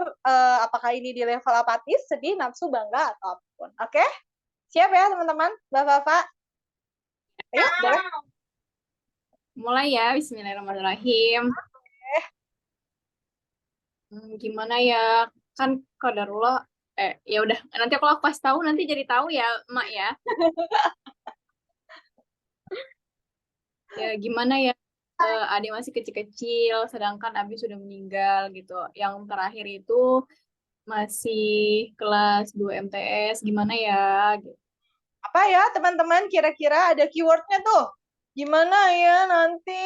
apakah ini di level apatis, sedih, nafsu, bangga, atau apapun. Oke? Siap ya teman-teman? Mbak Fafa? Ayo, boleh. Mulai ya, Bismillahirrahmanirrahim. Gimana ya? Kan qadarullah ya udah nanti kalau aku kasih tahu nanti jadi tahu ya, Mak ya. Ya gimana ya? Adik masih kecil-kecil sedangkan Abi sudah meninggal gitu. Yang terakhir itu masih kelas 2 MTS. Gimana ya? Gitu. Apa ya teman-teman kira-kira ada keywordnya tuh? Gimana ya nanti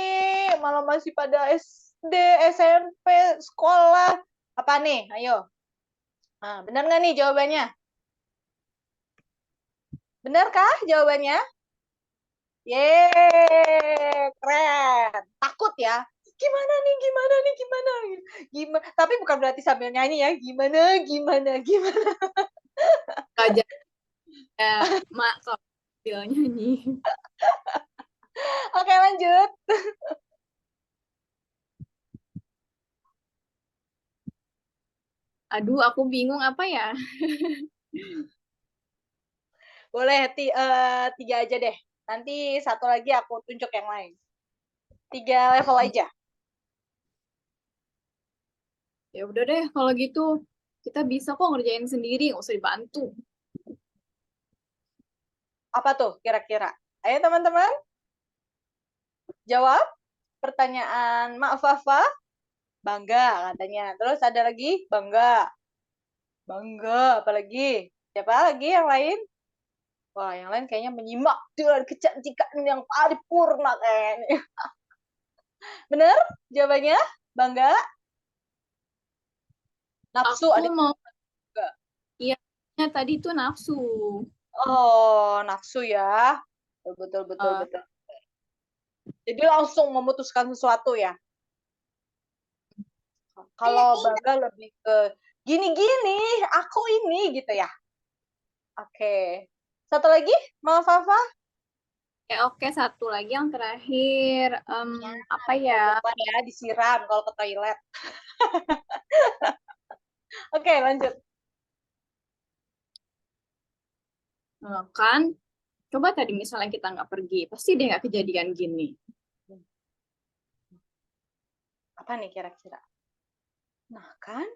malah masih pada SD, SMP, sekolah. Apa nih? Ayo. Nah, benar nggak nih jawabannya? Benarkah jawabannya? Yeay, keren. Takut ya? Gimana nih, gimana nih, gimana? Gimana? Tapi bukan berarti sambil nyanyi ya. Gimana, gimana, gimana. Aja Mak kalau sambil nyanyi. Oke, lanjut. Aduh, aku bingung apa ya? Boleh, tiga aja deh. Nanti satu lagi aku tunjuk yang lain. 3 level aja. Ya udah deh, kalau gitu kita bisa kok ngerjain sendiri, nggak usah dibantu. Apa tuh kira-kira? Ayo teman-teman, jawab pertanyaan Mak Fafa. Bangga katanya. Terus ada lagi bangga. Bangga, apalagi? Siapa lagi yang lain? Wah, yang lain kayaknya menyimak dengan kecantikan yang paripurna kayaknya. Bener jawabannya? Bangga? Nafsu Aku ada mau, juga. iya, tadi tuh nafsu. Oh, nafsu ya. Betul, betul, Uh, betul. Jadi langsung memutuskan sesuatu ya. Kalau bangga lebih ke gini-gini, aku ini gitu ya. Oke. Satu lagi, Mama Fafa? oke, satu lagi yang terakhir. Apa ya? Lupa ya, disiram kalau ke toilet. Oke, lanjut. Kan, coba tadi misalnya kita nggak pergi, pasti deh nggak kejadian gini. Apa nih kira-kira? Nah kan?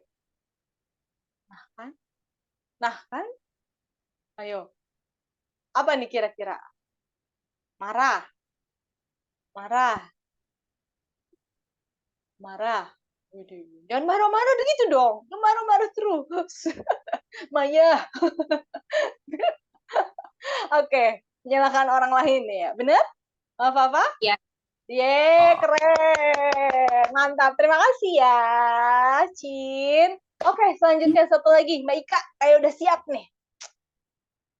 Nah kan? Nah kan? Ayo. Apa nih kira-kira? Marah. Marah. Marah. Jangan marah-marah begitu dong. Jangan marah-marah terus. Maya. Oke. Menyalahkan orang lain ya. Bener? Apa-apa? Ya. Yeay, keren. Mantap. Terima kasih ya, Cin. Oke, selanjutnya satu lagi. Mbak Ika, kayak udah siap nih.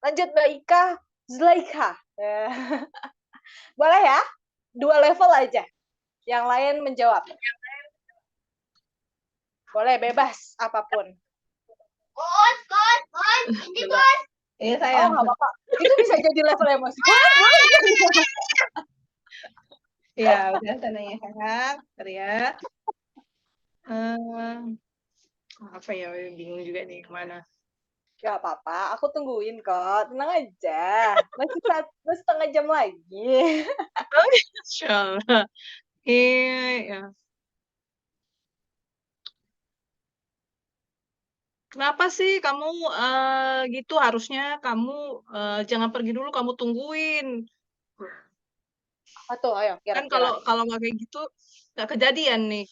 Lanjut Mbak Ika, Zulaikha. Boleh ya? 2 level aja. Yang lain menjawab. Boleh, bebas apapun. Bos. Ini bos. Iya Oh, sayang. nggak apa-apa. Itu bisa jadi level emosi. Iya, udah tandanya sayang. Bentar ya. Eh, apa ya? Bingung juga nih kemana. Gak apa-apa, aku tungguin kok. Tenang aja. Masih 1,5 jam lagi. Insyaallah. Iya, ya. Kenapa sih kamu gitu? Harusnya kamu jangan pergi dulu, kamu tungguin. Apa tuh? Ayo, Kan kira-kira. kalau nggak kayak gitu nggak kejadian nih.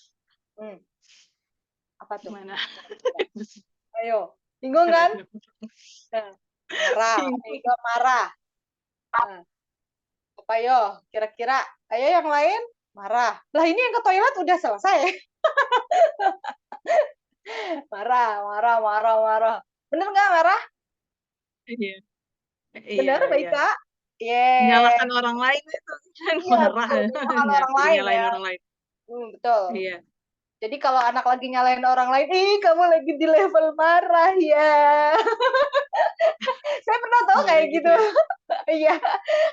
Apa tuh? Gimana? Ayo. Bingung kan? Marah. Ayo, marah. Nah, apa yo? Kira-kira. Ayo yang lain. Marah. Lah ini yang ke toilet udah selesai. Marah. Bener nggak marah? Iya. Bener, Mbak Iya. Ika? Yeay. Menyalahkan orang lain itu kan Iya, marah. betul. Menyalahkan orang lain Nyalain ya. orang lain. Betul. Iya. Jadi kalau anak lagi nyalain orang lain, ih kamu lagi di level marah ya. Saya pernah tahu Oh, kayak gitu gitu. ya. Iya,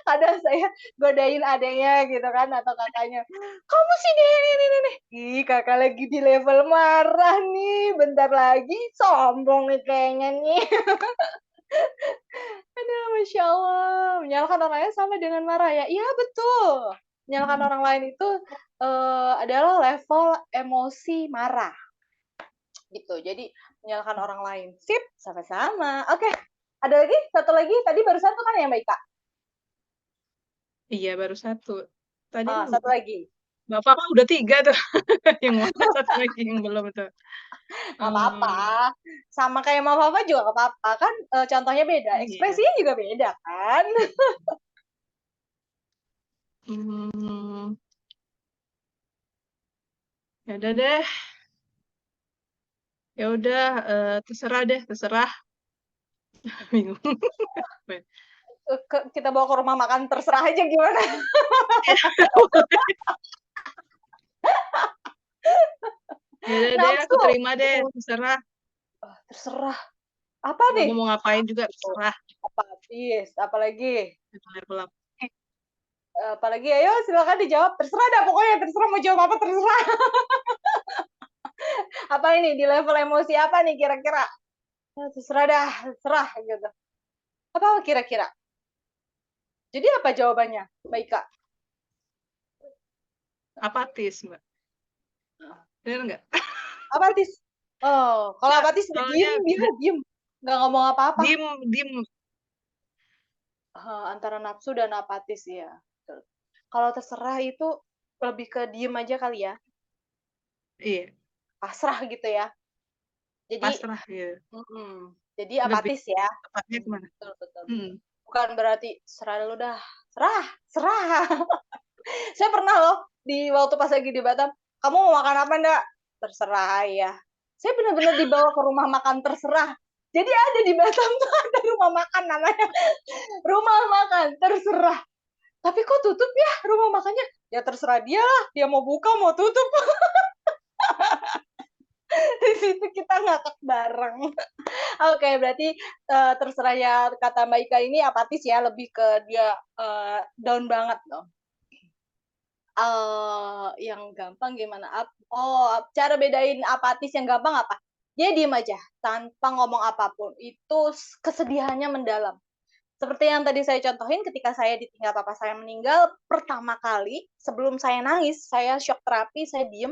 kadang saya godain adanya gitu kan atau kakaknya. Kamu sih nih. Ih, kakak lagi di level marah nih. Bentar lagi sombong nih kayaknya nih. Aduh, Masya Allah. Menyalahkan orang lain sama dengan marah ya. Iya, betul. Menyalahkan orang lain itu adalah level emosi marah. Gitu. Jadi menyalahkan orang lain. Sip, sama-sama. Oke. Ada lagi? Satu lagi. Tadi baru satu kan ya, Mbak Ika? Iya, baru satu. Tadi Satu lagi. Bapak kan udah 3 tuh. Yang mana satu lagi yang belum tuh. Gak apa-apa. Sama kayak Mama Papa juga gak apa-apa. Kan contohnya beda. Iya. Ekspresinya juga beda kan? Ya udah deh. Ya udah, terserah deh, terserah. Bingung. Kita bawa ke rumah makan terserah aja gimana? Ya udah deh, aku terima deh, terserah. Terserah. Apa nih? Kamu mau ngapain juga terserah. Apatis. Apalagi? Level up. Apalagi ayo silakan dijawab. Terserah dah pokoknya terserah mau jawab apa terserah. Apa ini di level emosi apa nih kira-kira? Terserah dah, terserah gitu. Apa kira-kira? Jadi apa jawabannya, Mbak Ika? Apatis, Mbak. Bener nggak? Apatis. Oh, kalau apatis Soalnya diem. Nggak ngomong apa-apa. Diem. Antara nafsu dan apatis ya. Kalau terserah itu lebih ke diem aja kali ya. Iya. Pasrah gitu ya. Jadi Pasrah ya. Jadi apatis ya. Tepatnya kemana? Betul. Bukan berarti serah dulu dah. Serah. Saya pernah loh waktu pas lagi di Batam, kamu mau makan apa enggak? Terserah ya. Saya benar-benar dibawa ke rumah makan terserah. Jadi ada di Batam tuh ada rumah makan namanya rumah makan terserah. Tapi kok tutup ya rumah makannya? Ya terserah dia lah. Dia mau buka mau tutup. Di situ kita ngakak bareng. Oke, berarti terserah ya kata Mbak Ika ini apatis ya, lebih ke dia down banget loh. Yang gampang gimana? Cara bedain apatis yang gampang apa? Dia diem aja tanpa ngomong apapun. Itu kesedihannya mendalam. Seperti yang tadi saya contohin, ketika saya ditinggal papa saya meninggal, pertama kali sebelum saya nangis, saya shock terapi, saya diem,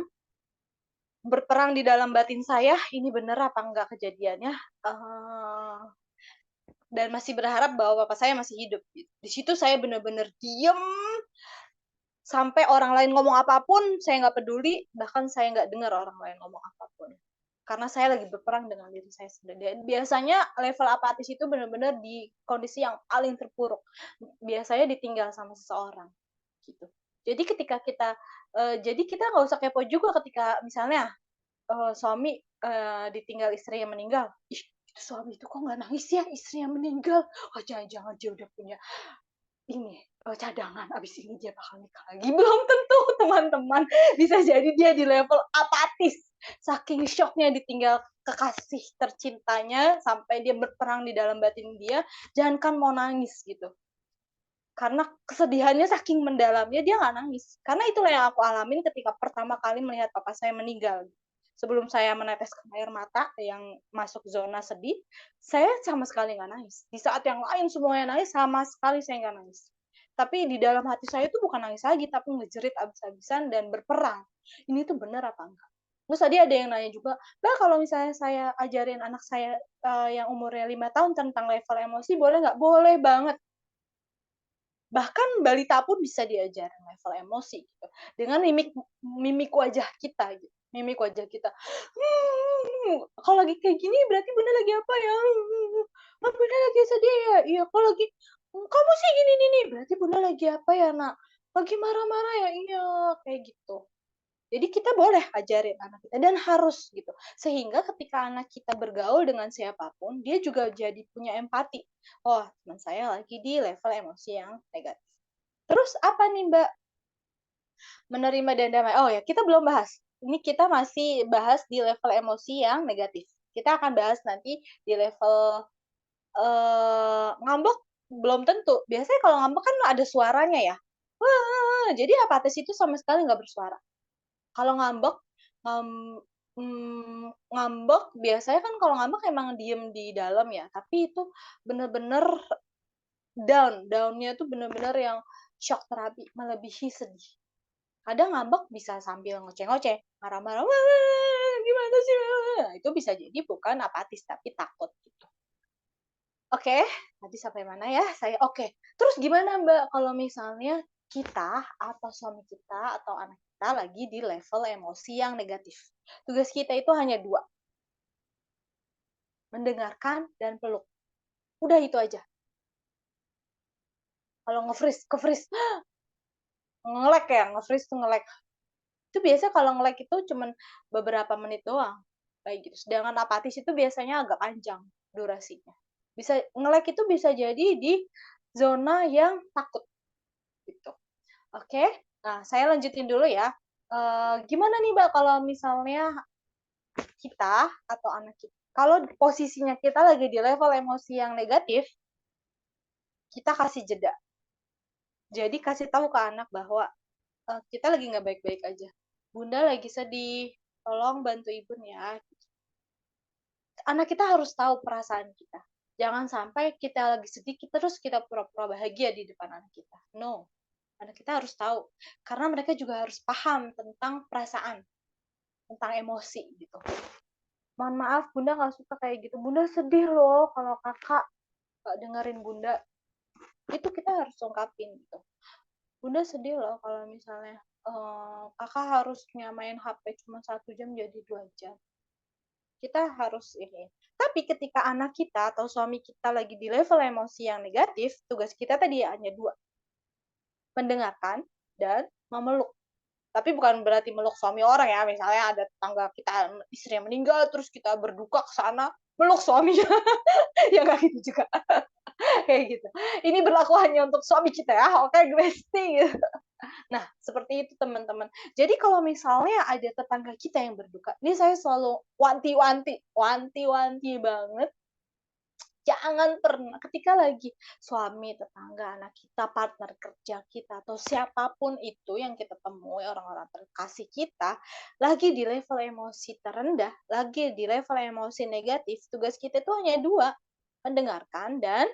berperang di dalam batin saya, ini bener apa enggak kejadiannya, dan masih berharap bahwa papa saya masih hidup. Di situ saya bener-bener diem, sampai orang lain ngomong apapun, saya nggak peduli, bahkan saya nggak dengar orang lain ngomong apapun. Karena saya lagi berperang dengan diri saya sendiri. Dan biasanya level apatis itu benar-benar di kondisi yang paling terpuruk. Biasanya ditinggal sama seseorang, gitu. Jadi ketika kita, jadi kita nggak usah kepo juga ketika misalnya suami ditinggal istri yang meninggal. Ih, itu suami itu kok nggak nangis ya istri yang meninggal? Oh, jangan-jangan dia udah punya ini cadangan, abis ini dia bakal nikah lagi. Belum tentu, teman-teman. Bisa jadi dia di level apatis. Saking shocknya ditinggal kekasih tercintanya, sampai dia berperang di dalam batin dia, jangankan mau nangis gitu. Karena kesedihannya saking mendalamnya, dia nggak nangis. Karena itulah yang aku alamin ketika pertama kali melihat papa saya meninggal. Sebelum saya meneteskan air mata yang masuk zona sedih, saya sama sekali nggak nangis. Di saat yang lain semuanya nangis, sama sekali saya nggak nangis. Tapi di dalam hati saya itu bukan nangis lagi, tapi ngejerit abis-abisan dan berperang. Ini tuh benar apa enggak? Terus tadi ada yang nanya juga, Mbak kalau misalnya saya ajarin anak saya yang umurnya 5 tahun tentang level emosi, boleh nggak? Boleh banget. Bahkan balita pun bisa diajarin level emosi gitu. Dengan mimik wajah kita gitu. Mimik wajah kita. Kalau lagi kayak gini berarti Bunda lagi apa ya? Bunda lagi sedih ya? Iya, kalau lagi kamu sih gini nih, berarti Bunda lagi apa ya, Nak? Lagi marah-marah ya? Iya, kayak gitu. Jadi kita boleh ajarin anak kita dan harus gitu. Sehingga ketika anak kita bergaul dengan siapapun, dia juga jadi punya empati. Oh, teman saya lagi di level emosi yang negatif. Terus apa nih, Mbak? Menerima dan damai. Oh ya, kita belum bahas. Ini kita masih bahas di level emosi yang negatif. Kita akan bahas nanti di level ngambek belum tentu. Biasanya kalau ngambek kan ada suaranya ya. Wah, jadi apatis itu sama sekali nggak bersuara. Kalau ngambek, ngambek biasanya kan kalau ngambek emang diem di dalam ya, tapi itu bener-bener down-nya tuh bener-bener yang shock terapi, melebihi sedih. Kadang ngambek bisa sambil ngoceh-ngoceh, marah-marah, wah gimana sih? Nah, itu bisa jadi bukan apatis, tapi takut gitu. Oke, tadi sampai mana ya? Oke. Terus gimana Mbak kalau misalnya kita atau suami kita atau anak kita lagi di level emosi yang negatif? Tugas kita itu hanya 2, mendengarkan dan peluk. Udah itu aja. Kalau ke-freeze, nge-lag ya, nge-freeze tuh nge-lag. Itu biasa kalau nge-lag itu cuman beberapa menit doang, kayak gitu. Sedangkan apatis itu biasanya agak panjang durasinya. Bisa nge-lag itu bisa jadi di zona yang takut gitu. Oke, nah saya lanjutin dulu ya. Gimana nih Mbak kalau misalnya kita atau anak kita, kalau posisinya kita lagi di level emosi yang negatif, kita kasih jeda. Jadi kasih tahu ke anak bahwa kita lagi nggak baik-baik aja. Bunda lagi sedih, tolong bantu ibu ya. Anak kita harus tahu perasaan kita. Jangan sampai kita lagi sedih, terus kita pura-pura bahagia di depan anak kita. No, anak kita harus tahu. Karena mereka juga harus paham tentang perasaan, tentang emosi gitu. Mohon maaf, Bunda nggak suka kayak gitu. Bunda sedih loh kalau kakak nggak dengerin Bunda. Itu kita harus ungkapin gitu. Bunda sedih loh kalau misalnya kakak harus nyamain HP cuma 1 jam jadi 2 jam. Kita harus ini. Tapi ketika anak kita atau suami kita lagi di level emosi yang negatif, tugas kita tadi hanya 2. Mendengarkan dan memeluk. Tapi bukan berarti meluk suami orang ya. Misalnya ada tetangga kita istri yang meninggal, terus kita berduka ke sana, meluk suaminya. Ya nggak gitu juga. Kayak gitu. Ini berlaku hanya untuk suami kita ya. Oke, Gresti. Gitu. Nah, seperti itu teman-teman. Jadi kalau misalnya ada tetangga kita yang berduka, ini saya selalu wanti-wanti banget. Jangan pernah, ketika lagi suami, tetangga, anak kita, partner kerja kita, atau siapapun itu yang kita temui, orang-orang terkasih kita, lagi di level emosi terendah, lagi di level emosi negatif, tugas kita itu hanya 2, mendengarkan dan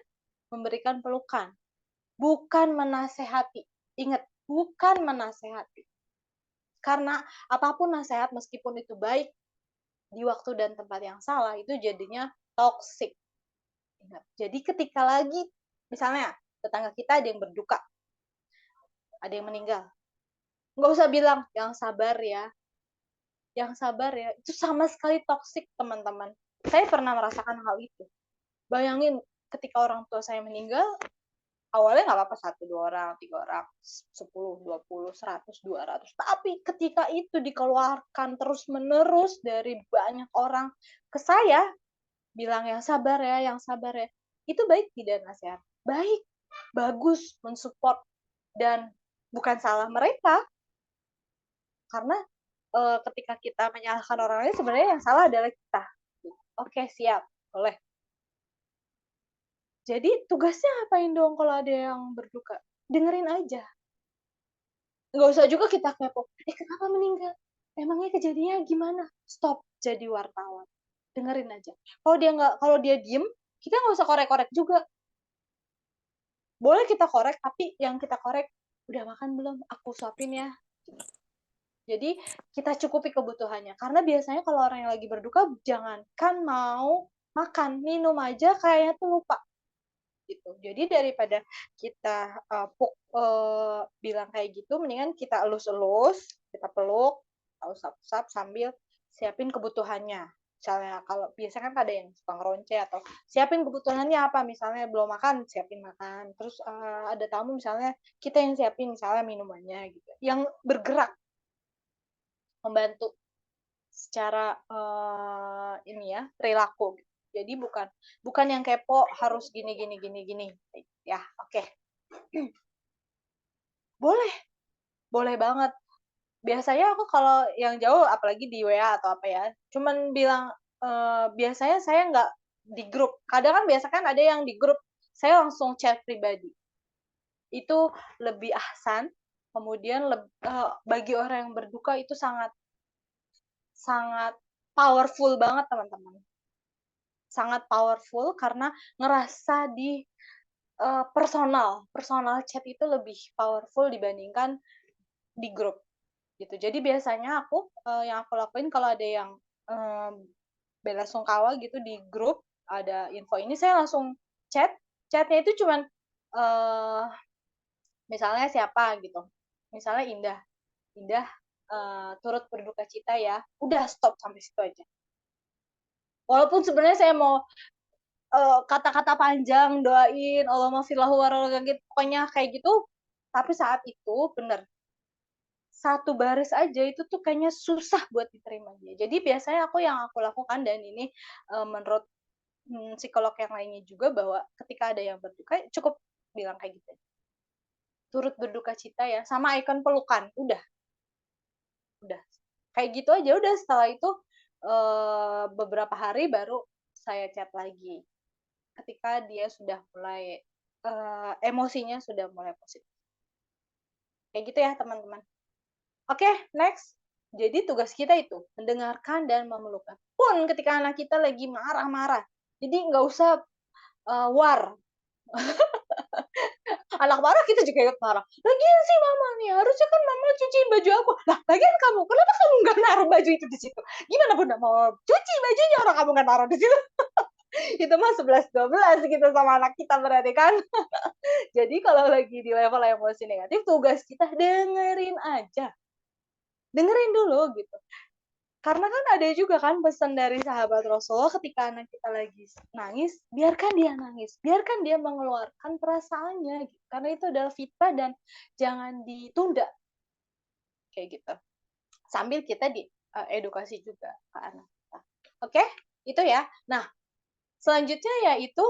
memberikan pelukan, bukan menasehati. Ingat, bukan menasehati. Karena apapun nasihat meskipun itu baik di waktu dan tempat yang salah, itu jadinya toxic. Ingat. Jadi ketika lagi misalnya tetangga kita ada yang berduka, ada yang meninggal, nggak usah bilang yang sabar ya, itu sama sekali toxic, teman-teman. Saya pernah merasakan hal itu. Bayangin ketika orang tua saya meninggal, awalnya nggak apa-apa 1, 2 orang, 3 orang, 10, 20, 100, 200. Tapi ketika itu dikeluarkan terus-menerus dari banyak orang ke saya, bilang yang sabar ya, itu baik tidak nasihat? Baik, bagus, mensupport, dan bukan salah mereka. Karena ketika kita menyalahkan orang lain, sebenarnya yang salah adalah kita. Oke, siap, boleh. Jadi tugasnya apain dong kalau ada yang berduka? Dengerin aja. Nggak usah juga kita kepo. Kenapa meninggal? Emangnya kejadiannya gimana? Stop jadi wartawan. Dengerin aja. Kalau dia diem, kita nggak usah korek-korek juga. Boleh kita korek, tapi yang kita korek, udah makan belum? Aku suapin ya. Jadi kita cukupi kebutuhannya. Karena biasanya kalau orang yang lagi berduka, jangankan mau makan, minum aja kayaknya tuh lupa. Gitu. Jadi daripada kita bilang kayak gitu, mendingan kita elus-elus, kita peluk, usap-usap sambil siapin kebutuhannya. Misalnya kalau biasanya kan ada yang suka ngeronce atau siapin kebutuhannya apa, misalnya belum makan, siapin makan. Terus ada tamu misalnya kita yang siapin misalnya minumannya gitu. Yang bergerak membantu secara ini ya, perilaku. Jadi bukan yang kepo harus gini ya. Oke. Boleh banget. Biasanya aku kalau yang jauh, apalagi di WA atau apa ya, cuman bilang biasanya saya nggak di grup. Kadang kan biasa kan ada yang di grup, saya langsung chat pribadi. Itu lebih ahsan. Kemudian bagi orang yang berduka itu sangat powerful banget, teman-teman. Sangat powerful karena ngerasa di personal chat itu lebih powerful dibandingkan di grup gitu. Jadi biasanya yang aku lakuin kalau ada yang bela sungkawa gitu di grup, ada info ini, saya langsung chatnya itu cuman misalnya siapa gitu, misalnya Indah turut berduka cita ya, udah stop sampai situ aja. Walaupun sebenarnya saya mau kata-kata panjang doain Allahumma firlahu warahmatullahi gitu, pokoknya kayak gitu, tapi saat itu bener satu baris aja itu tuh kayaknya susah buat diterima dia. Jadi biasanya yang aku lakukan, dan ini menurut psikolog yang lainnya juga, bahwa ketika ada yang berduka cukup bilang kayak gitu, turut berduka cita ya, sama ikon pelukan, udah kayak gitu aja. Udah, setelah itu beberapa hari baru saya chat lagi ketika dia sudah mulai emosinya sudah mulai positif. Kayak gitu ya, teman-teman. Oke, next. Jadi tugas kita itu mendengarkan dan memelukkan. Pun ketika anak kita lagi marah-marah. Jadi nggak usah war. Anak marah kita juga ikut marah. Lagian sih mama nih, harusnya kan mama cuciin baju aku. Lah, lagian kamu, kenapa kamu nggak naruh baju itu di situ? Gimana bunda mau cuci bajunya orang kamu nggak naruh di situ? Itu mah 11-12 gitu sama anak kita berarti kan. Jadi kalau lagi di level emosi negatif, tugas kita dengerin aja. Dengerin dulu gitu. Karena kan ada juga kan pesan dari sahabat Rasulullah, ketika anak kita lagi nangis, biarkan dia nangis, biarkan dia mengeluarkan perasaannya gitu. Karena itu adalah fitrah dan jangan ditunda. Kayak gitu. Sambil kita edukasi juga ke anak kita. Oke? Itu ya. Nah, selanjutnya yaitu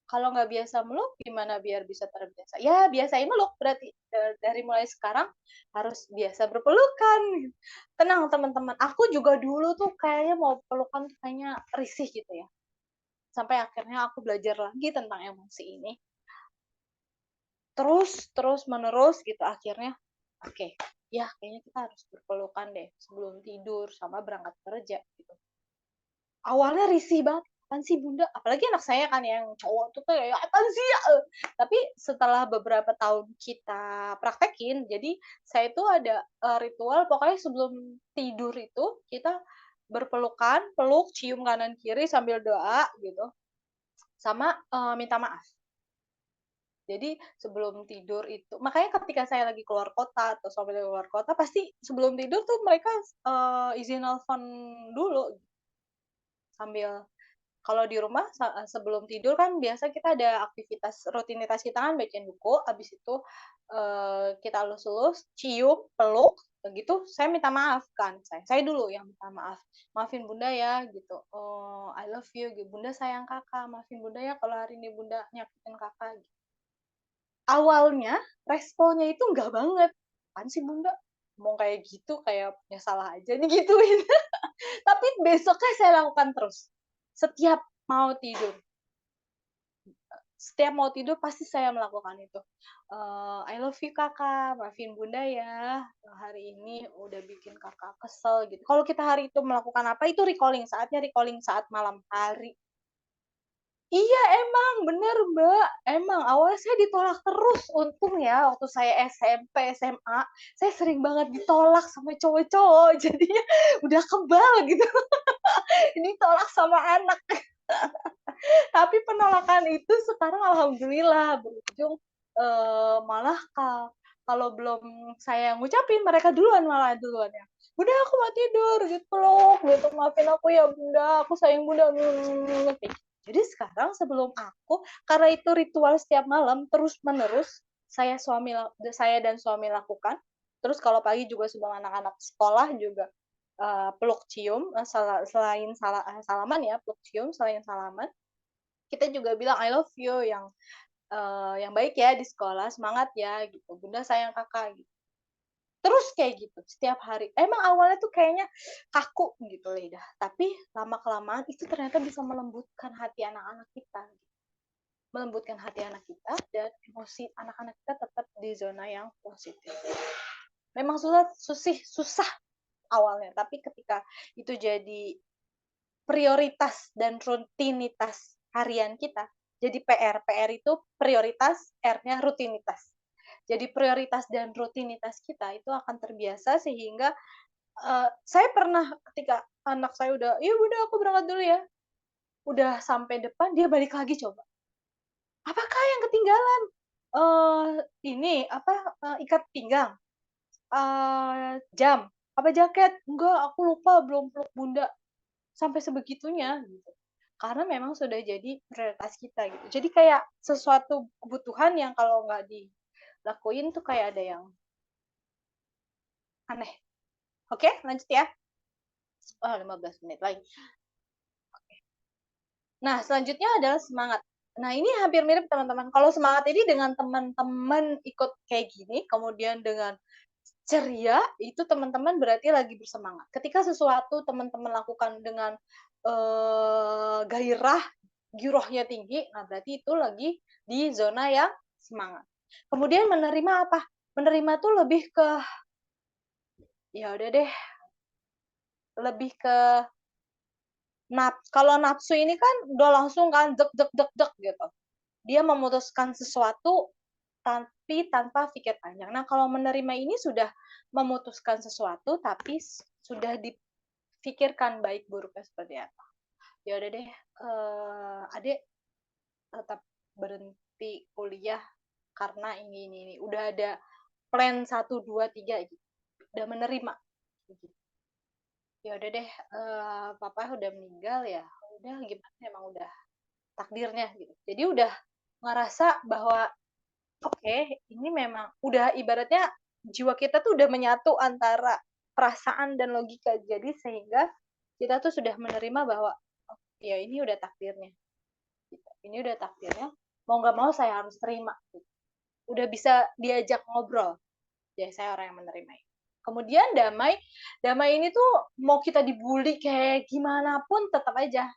kalau nggak biasa meluk, gimana biar bisa terbiasa? Ya, biasain meluk. Berarti dari mulai sekarang harus biasa berpelukan. Tenang, teman-teman. Aku juga dulu tuh kayaknya mau pelukan tuh kayaknya risih gitu ya. Sampai akhirnya aku belajar lagi tentang emosi ini. Terus menerus gitu. Akhirnya, oke, ya kayaknya kita harus berpelukan deh sebelum tidur sama berangkat kerja gitu. Awalnya risih banget. apaan sih bunda, apalagi anak saya kan yang cowok tuh kayak apaan sih ya. Tapi setelah beberapa tahun kita praktekin, jadi saya itu ada ritual pokoknya sebelum tidur itu kita berpelukan, peluk, cium kanan kiri sambil doa gitu, sama minta maaf. Jadi sebelum tidur itu, makanya ketika saya lagi keluar kota atau suami lagi keluar kota, pasti sebelum tidur tuh mereka izin nelfon dulu sambil kalau di rumah sebelum tidur kan biasa kita ada aktivitas rutinitas kita kan bacain buku, habis itu kita elus-elus, cium, peluk, gitu. Saya minta maaf kan, saya dulu yang minta maaf. Maafin bunda ya, gitu. Oh, I love you, gitu. Bunda sayang kakak. Maafin bunda ya kalau hari ini bunda nyakitin kakak. Gitu. Awalnya responnya itu enggak banget. Apaan sih bunda? Mau kayak gitu, kayak punya salah aja nih gituin. Tapi besoknya saya lakukan terus. Setiap mau tidur. Setiap mau tidur pasti saya melakukan itu. I love you kakak, maafin bunda ya, hari ini udah bikin kakak kesel gitu. Kalau kita hari itu melakukan apa, itu recalling, saatnya recalling saat malam hari. Iya emang, bener mbak. Emang, awalnya saya ditolak terus. Untung ya, waktu saya SMP, SMA, saya sering banget ditolak sama cowok-cowok. Jadinya udah kebal gitu. Ini tolak sama anak. Tapi penolakan itu sekarang alhamdulillah berujung malah kalau belum saya ngucapin mereka duluan ya. Bunda aku mau tidur gitu loh, gitu maafin aku ya bunda, aku sayang bunda. Jadi sekarang sebelum aku, karena itu ritual setiap malam terus menerus saya dan suami lakukan. Terus kalau pagi juga sebelum anak-anak sekolah juga peluk cium, selain salaman ya, peluk cium selain salaman, kita juga bilang I love you yang baik ya di sekolah, semangat ya gitu. Bunda sayang kakak gitu. Terus kayak gitu setiap hari. Emang awalnya tuh kayaknya kaku gitu lidah, tapi lama-kelamaan itu ternyata bisa melembutkan hati anak-anak kita. Melembutkan hati anak kita dan emosi anak-anak kita tetap di zona yang positif. Memang susah awalnya, tapi ketika itu jadi prioritas dan rutinitas harian kita, jadi PR itu prioritas, R-nya rutinitas. Jadi prioritas dan rutinitas kita itu akan terbiasa sehingga saya pernah ketika anak saya udah, iya udah aku berangkat dulu ya, udah sampai depan dia balik lagi coba. Apakah yang ketinggalan? Ini apa ikat pinggang, jam, apa jaket? Enggak, aku lupa belum peluk bunda. Sampai sebegitunya gitu. Karena memang sudah jadi prioritas kita gitu. Jadi kayak sesuatu kebutuhan yang kalau nggak dilakuin tuh kayak ada yang aneh. Oke, lanjut ya. 15 menit lagi. Nah, selanjutnya adalah semangat. Nah, ini hampir mirip teman-teman. Kalau semangat ini dengan teman-teman ikut kayak gini, kemudian dengan ceria, itu teman-teman berarti lagi bersemangat. Ketika sesuatu teman-teman lakukan dengan gairah, girohnya tinggi, nah berarti itu lagi di zona yang semangat. Kemudian menerima apa? Menerima tuh lebih ke, ya udah deh, lebih ke kalau nafsu ini kan udah langsung kan dek gitu. Dia memutuskan sesuatu tapi tanpa pikir panjang. Nah, kalau menerima ini sudah memutuskan sesuatu tapi sudah dipikirkan baik buruknya seperti apa. Ya udah deh, adik tetap berhenti kuliah karena ini. Udah ada plan 1, 2, 3 gitu. Udah menerima. Gitu. Ya udah deh, papa udah meninggal ya. Udah gimana emang udah takdirnya gitu. Jadi udah ngerasa bahwa oke, ini memang udah ibaratnya jiwa kita tuh udah menyatu antara perasaan dan logika. Jadi sehingga kita tuh sudah menerima bahwa oh, ya ini udah takdirnya. Ini udah takdirnya. Mau nggak mau saya harus terima. Udah bisa diajak ngobrol. Jadi saya orang yang menerima. Kemudian damai ini tuh mau kita dibully kayak gimana pun tetap aja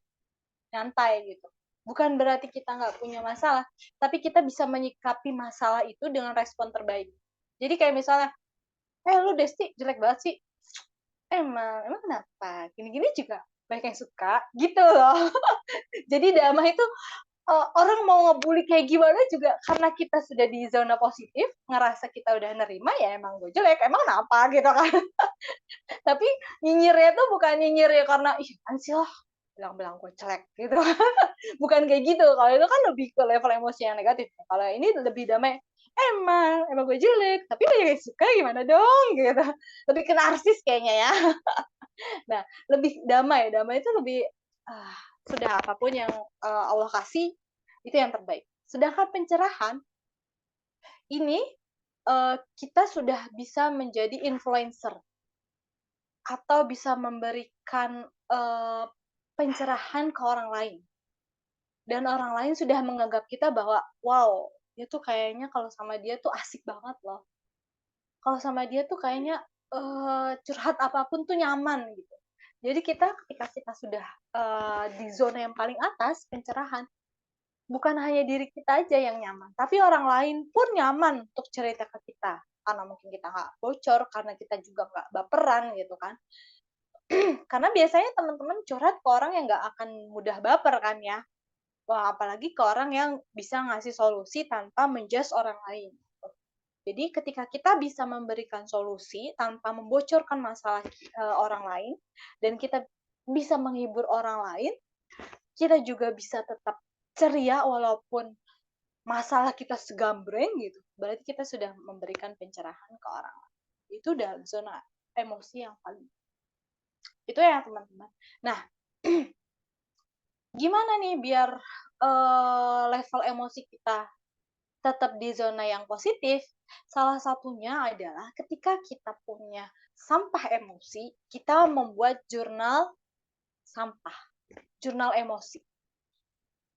nyantai gitu. Bukan berarti kita nggak punya masalah, tapi kita bisa menyikapi masalah itu dengan respon terbaik. Jadi kayak misalnya, lu Desti jelek banget sih. Emang kenapa? Gini-gini juga banyak yang suka gitu loh. Jadi damai itu orang mau ngebully kayak gimana juga karena kita sudah di zona positif, ngerasa kita udah nerima ya emang gue jelek, emang kenapa gitu kan. Tapi nyinyirnya tuh bukan nyinyir ya karena ih apaan sih lah bilang-bilang gue jelek gitu. Bukan kayak gitu. Kalau itu kan lebih ke level emosi yang negatif. Kalau ini lebih damai. Emang gue jelek, tapi banyak yang suka gimana dong gitu. Lebih ke narsis kayaknya ya. Nah, lebih damai. Damai itu lebih sudah apapun yang Allah kasih itu yang terbaik. Sedangkan pencerahan ini kita sudah bisa menjadi influencer atau bisa memberikan pencerahan ke orang lain. Dan orang lain sudah menganggap kita bahwa wow, dia tuh kayaknya kalau sama dia tuh asik banget loh. Kalau sama dia tuh kayaknya curhat apapun tuh nyaman gitu. Jadi kita ketika kita sudah di zona yang paling atas pencerahan, bukan hanya diri kita aja yang nyaman, tapi orang lain pun nyaman untuk cerita ke kita. Karena mungkin kita nggak bocor, karena kita juga nggak baperan gitu kan. Karena biasanya teman-teman curhat ke orang yang nggak akan mudah baper kan ya. Wah, apalagi ke orang yang bisa ngasih solusi tanpa menjudge orang lain. Jadi ketika kita bisa memberikan solusi tanpa membocorkan masalah orang lain, dan kita bisa menghibur orang lain, kita juga bisa tetap ceria walaupun masalah kita segambreng gitu. Berarti kita sudah memberikan pencerahan ke orang lain. Itu dalam zona emosi yang paling. Itu ya teman-teman. Nah, gimana nih biar level emosi kita tetap di zona yang positif? Salah satunya adalah ketika kita punya sampah emosi, kita membuat jurnal sampah, jurnal emosi.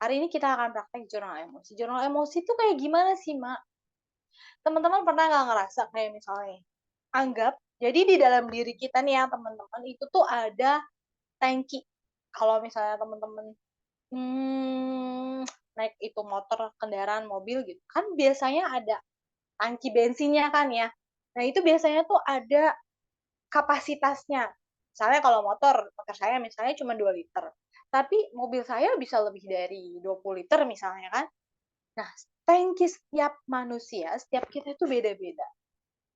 Hari ini kita akan praktek jurnal emosi. Jurnal emosi itu kayak gimana sih, Mak? Teman-teman pernah nggak ngerasa kayak misalnya, anggap, jadi di dalam diri kita nih ya teman-teman, itu tuh ada tangki. Kalau misalnya teman-teman naik itu motor, kendaraan, mobil gitu, kan biasanya ada tangki bensinnya kan ya. Nah itu biasanya tuh ada kapasitasnya. Misalnya kalau motor saya misalnya cuma 2 liter. Tapi mobil saya bisa lebih dari 20 liter misalnya kan. Nah, tangki setiap manusia, setiap kita itu beda-beda.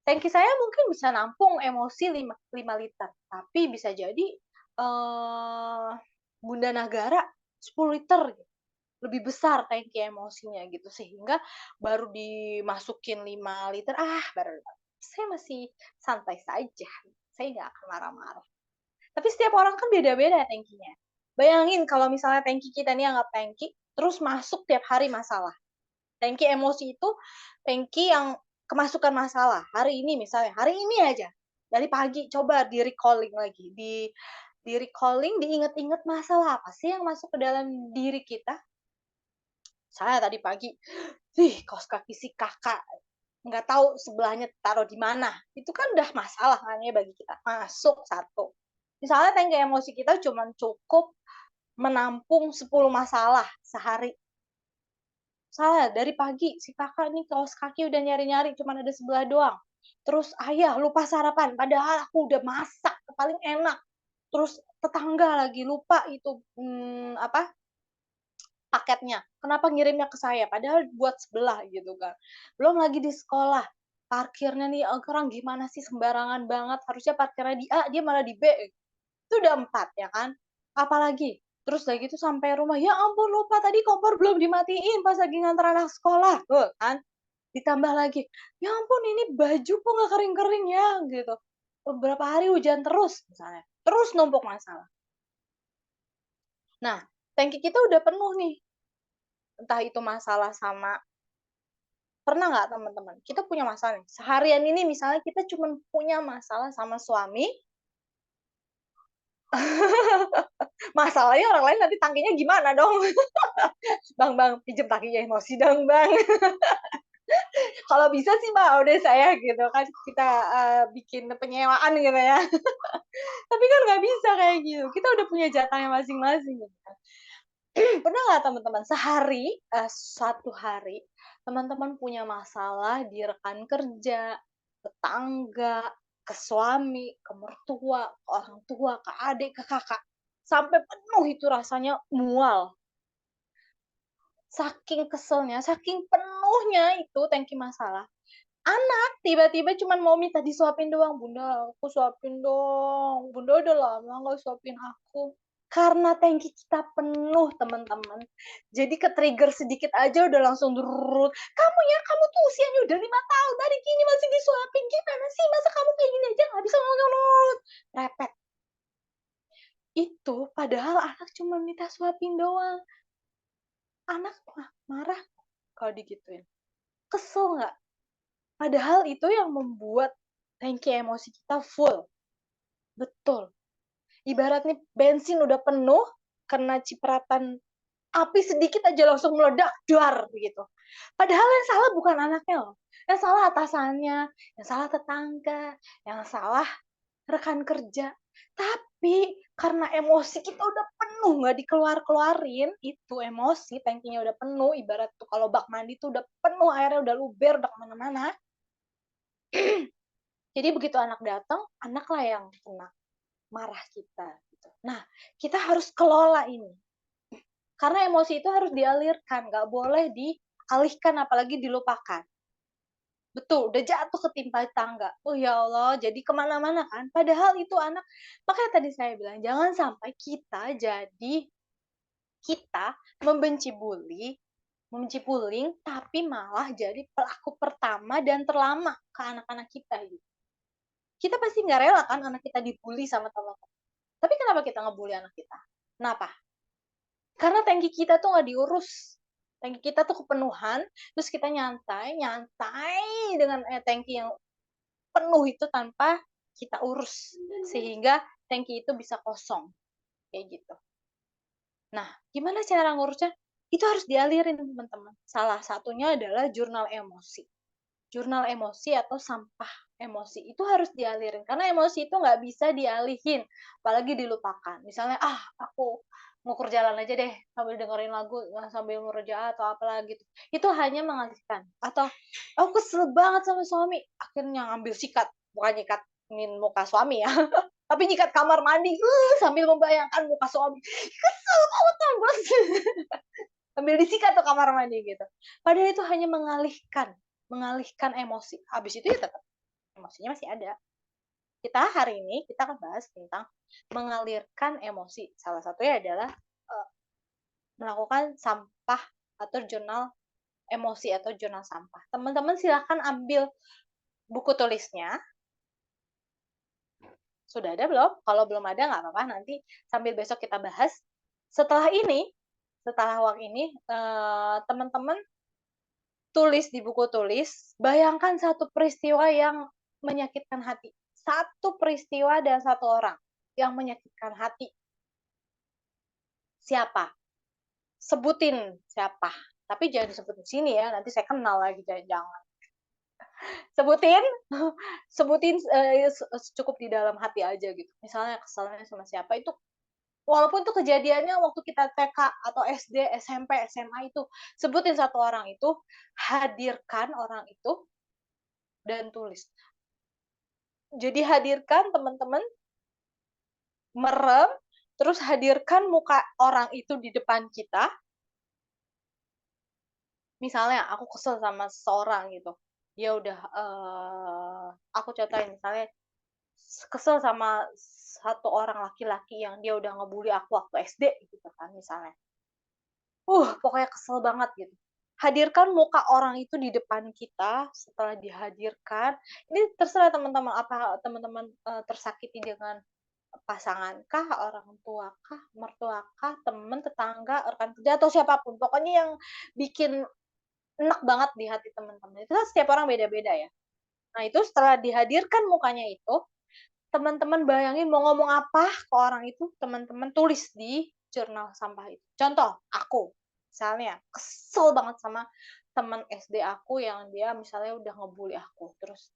Tangki saya mungkin bisa nampung emosi 5 liter. Tapi bisa jadi Bunda Negara 10 liter gitu. Lebih besar tangki emosinya gitu. Sehingga baru dimasukin 5 liter, baru saya masih santai saja. Saya nggak akan marah-marah. Tapi setiap orang kan beda-beda tangkinya. Bayangin kalau misalnya tangki kita nih anggap tangki, terus masuk tiap hari masalah. Tangki emosi itu tangki yang kemasukan masalah. Hari ini misalnya, hari ini aja. Dari pagi coba di-recalling lagi. Di-recalling, diinget-inget masalah apa sih yang masuk ke dalam diri kita. Saya tadi pagi, kaos kaki si kakak nggak tahu sebelahnya taruh di mana. Itu kan udah masalah kan ya bagi kita. Masuk satu. Misalnya tangki emosi kita cuma cukup menampung 10 masalah sehari. Saya dari pagi si kakak nih kaos kaki udah nyari-nyari cuma ada sebelah doang. Terus ayah lupa sarapan padahal aku udah masak paling enak. Terus tetangga lagi lupa itu paketnya. Kenapa ngirimnya ke saya? Padahal buat sebelah gitu kan. Belum lagi di sekolah. Parkirnya nih orang gimana sih sembarangan banget. Harusnya parkirnya di A, dia malah di B. Itu udah 4 ya kan. Apalagi terus lagi itu sampai rumah, ya ampun lupa tadi kompor belum dimatiin pas lagi nganter anak sekolah. Kan. Ditambah lagi, ya ampun ini baju kok nggak kering-kering ya gitu. Beberapa hari hujan terus misalnya. Terus numpuk masalah. Nah, tangki kita udah penuh nih. Entah itu masalah sama, pernah nggak teman-teman, kita punya masalah nih. Seharian ini misalnya kita cuma punya masalah sama suami, masalahnya orang lain nanti tangkinya gimana dong? Bang, pinjem tangkinya emosi dong, Bang. Kalau bisa sih, Mbak, udah saya gitu kan, kita bikin penyewaan gitu ya. Tapi kan nggak bisa kayak gitu. Kita udah punya jatahnya masing-masing gitu kan. Pernah nggak teman-teman satu hari teman-teman punya masalah di rekan kerja, tetangga, ke suami, ke mertua, ke orang tua, ke adik, ke kakak. sampai penuh itu rasanya mual. Saking keselnya, saking penuhnya itu tangki masalah. Anak tiba-tiba cuma mau minta disuapin doang. Bunda, aku suapin dong. Bunda udah lama nggak suapin aku. Karena tangki kita penuh, teman-teman. Jadi ke-trigger sedikit aja udah langsung durut. Kamu tuh usianya udah 5 tahun. Dari gini masih disuapin. Gimana sih? Masa kamu kayak gini aja nggak bisa ngurut? Repet. Itu padahal anak cuma minta suapin doang. Anak marah kalau digituin. Kesel nggak? Padahal itu yang membuat tangki emosi kita full. Betul. Ibaratnya bensin udah penuh, kena cipratan api sedikit aja langsung meledak, dar begitu. Padahal yang salah bukan anaknya loh. Yang salah atasannya, yang salah tetangga, yang salah rekan kerja. Tapi karena emosi kita udah penuh, nggak dikeluar-keluarin, itu emosi, tangkinya udah penuh, ibarat tuh kalau bak mandi tuh udah penuh, airnya udah luber, udah kemana-mana. Jadi begitu anak datang, anaklah yang kena marah kita. Gitu. Nah, kita harus kelola ini. Karena emosi itu harus dialirkan, nggak boleh dialihkan, apalagi dilupakan. Betul, udah jatuh ketimpa tangga. Oh ya Allah, jadi kemana-mana kan. Padahal itu anak, makanya tadi saya bilang, jangan sampai kita membenci bullying, tapi malah jadi pelaku pertama dan terlama ke anak-anak kita. Gitu. Kita pasti nggak rela kan anak kita dibully sama teman-teman. Tapi kenapa kita ngebully anak kita? Kenapa? Karena tangki kita tuh nggak diurus. Tangki kita tuh kepenuhan, terus kita nyantai dengan tangki yang penuh itu tanpa kita urus. Sehingga tangki itu bisa kosong. Kayak gitu. Nah, gimana cara ngurusnya? Itu harus dialirin, teman-teman. Salah satunya adalah jurnal emosi. Jurnal emosi atau sampah emosi itu harus dialirin karena emosi itu nggak bisa dialihin apalagi dilupakan. Misalnya aku ngukur jalan aja deh sambil dengerin lagu sambil ngerja atau apalah gitu, itu hanya mengalihkan. Atau aku kesel banget sama suami, akhirnya ngambil sikat, bukan nyikatin muka suami ya tapi nyikat kamar mandi sambil membayangkan muka suami, kesel banget bos sambil disikat tuh kamar mandi gitu. Padahal itu hanya mengalihkan emosi. Habis itu ya tetap emosinya masih ada. Kita hari ini kita akan bahas tentang mengalirkan emosi. Salah satunya adalah melakukan sampah atau jurnal emosi atau jurnal sampah. Teman-teman silahkan ambil buku tulisnya. Sudah ada belum? Kalau belum ada nggak apa-apa, nanti sambil besok kita bahas. Setelah waktu ini, teman-teman tulis di buku tulis, bayangkan satu peristiwa yang menyakitkan hati. Satu peristiwa dan satu orang yang menyakitkan hati. Siapa? Sebutin siapa. Tapi jangan disebutin sini ya, nanti saya kenal lagi, jangan. Sebutin cukup di dalam hati aja gitu. Misalnya kesalnya sama siapa itu, walaupun itu kejadiannya waktu kita TK atau SD, SMP, SMA itu, sebutin satu orang itu, hadirkan orang itu, dan tulis. Jadi hadirkan teman-teman, merem, terus hadirkan muka orang itu di depan kita. Misalnya aku kesel sama seseorang gitu, dia udah, aku contohin misalnya, kesel sama satu orang laki-laki yang dia udah ngebully aku waktu SD gitu kan misalnya. Pokoknya kesel banget gitu. Hadirkan muka orang itu di depan kita. Setelah dihadirkan, ini terserah teman-teman, apa teman-teman tersakiti dengan pasangan kah, orang tua kah, mertua kah, teman, tetangga, rekan kerja, atau siapapun. Pokoknya yang bikin enak banget di hati teman-teman. Itu setiap orang beda-beda ya. Nah, itu setelah dihadirkan mukanya itu, teman-teman bayangin mau ngomong apa ke orang itu, teman-teman tulis di jurnal sampah itu. Contoh, aku misalnya kesel banget sama teman SD aku yang dia misalnya udah ngebully aku, terus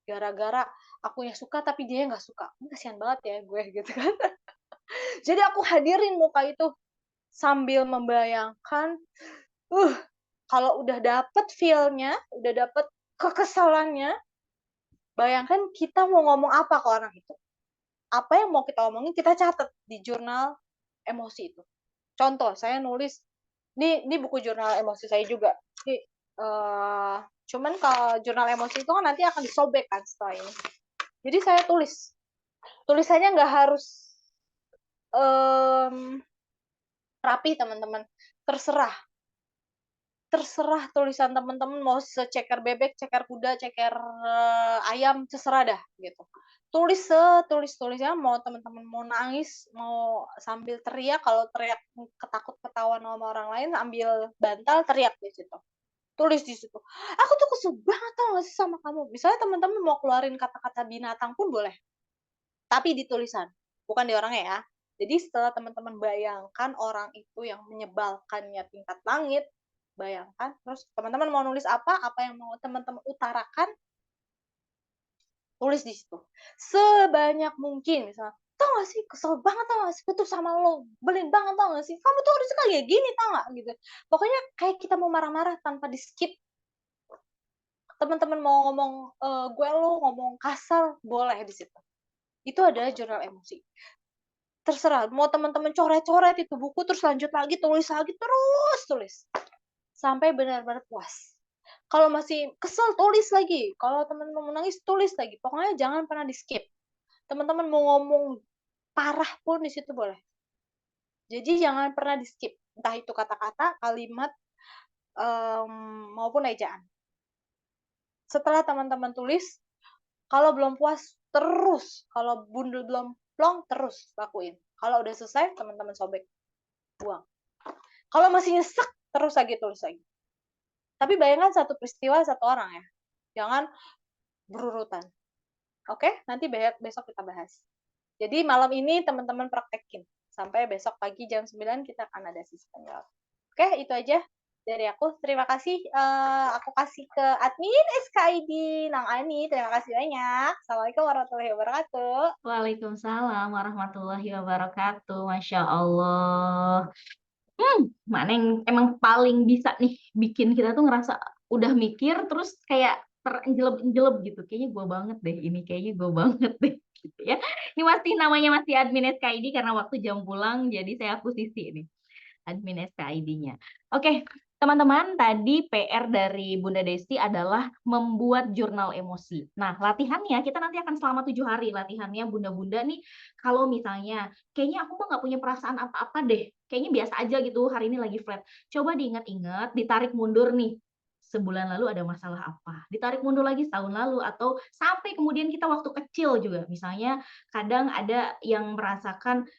gara-gara akunya suka tapi dia nggak suka, kasihan banget ya gue gitu kan. Jadi aku hadirin muka itu sambil membayangkan, kalau udah dapet feel-nya, udah dapet kekesalannya, bayangkan kita mau ngomong apa ke orang itu. apa yang mau kita omongin kita catat di jurnal emosi itu. Contoh, saya nulis, ini buku jurnal emosi saya juga. Cuman kalau jurnal emosi itu kan nanti akan disobek kan setelah ini. Jadi saya tulisannya nggak harus rapi teman-teman, terserah tulisan teman-teman mau seceker bebek, ceker kuda, ceker ayam, terserah dah gitu. Tulis-tulisnya, mau teman-teman mau nangis, mau sambil teriak, kalau teriak ketakut ketahuan sama orang lain, ambil bantal teriak di situ. Tulis di situ. Aku tuh kesel banget tau gak sih sama kamu. Misalnya teman-teman mau keluarin kata-kata binatang pun boleh. Tapi di tulisan, bukan di orangnya ya. Jadi setelah teman-teman bayangkan orang itu yang menyebalkannya tingkat langit, bayangkan, terus teman-teman mau nulis apa yang mau teman-teman utarakan, tulis di situ. Sebanyak mungkin, misalnya, tau gak sih, kesel banget tau gak sih, putus sama lo, belin banget tau gak sih, kamu tuh harusnya kayak gini tau gak, gitu. Pokoknya kayak kita mau marah-marah tanpa di skip. Teman-teman mau ngomong gue lo, ngomong kasar, boleh di situ. Itu adalah jurnal emosi. Terserah, mau teman-teman coret-coret itu buku, terus lanjut lagi, tulis lagi, terus tulis. Sampai benar-benar puas. Kalau masih kesel, tulis lagi. Kalau teman-teman mau nangis, tulis lagi. Pokoknya jangan pernah di-skip. Teman-teman mau ngomong parah pun di situ boleh. Jadi jangan pernah di-skip. Entah itu kata-kata, kalimat, maupun ejaan. Setelah teman-teman tulis, kalau belum puas, terus. Kalau bundel belum plong, terus lakuin. Kalau udah selesai, teman-teman sobek. Buang. Kalau masih nyesek, terus lagi, tulis lagi. Tapi bayangkan satu peristiwa, satu orang ya. Jangan berurutan. Oke? Nanti besok kita bahas. Jadi malam ini teman-teman praktekin. Sampai besok pagi jam 9 kita akan ada sesi tanggal. Oke, itu aja dari aku. Terima kasih. Aku kasih ke admin SKID, Nang Ani. Terima kasih banyak. Assalamualaikum warahmatullahi wabarakatuh. Waalaikumsalam warahmatullahi wabarakatuh. Masya Allah. Mana yang emang paling bisa nih bikin kita tuh ngerasa udah mikir terus kayak terenjelep-enjelep gitu. Kayaknya gue banget deh ini, kayaknya gue banget deh gitu ya. Ini namanya masih admin SKID karena waktu jam pulang, jadi saya akuisisi nih admin SKID-nya. Oke, teman-teman, tadi PR dari Bunda Desti adalah membuat jurnal emosi. Nah, latihannya kita nanti akan selama 7 hari. Latihannya Bunda-Bunda nih, kalau misalnya, kayaknya aku mah nggak punya perasaan apa-apa deh. Kayaknya biasa aja gitu, hari ini lagi flat. Coba diingat-ingat, ditarik mundur nih. Sebulan lalu ada masalah apa? Ditarik mundur lagi setahun lalu, atau sampai kemudian kita waktu kecil juga. Misalnya, kadang ada yang merasakan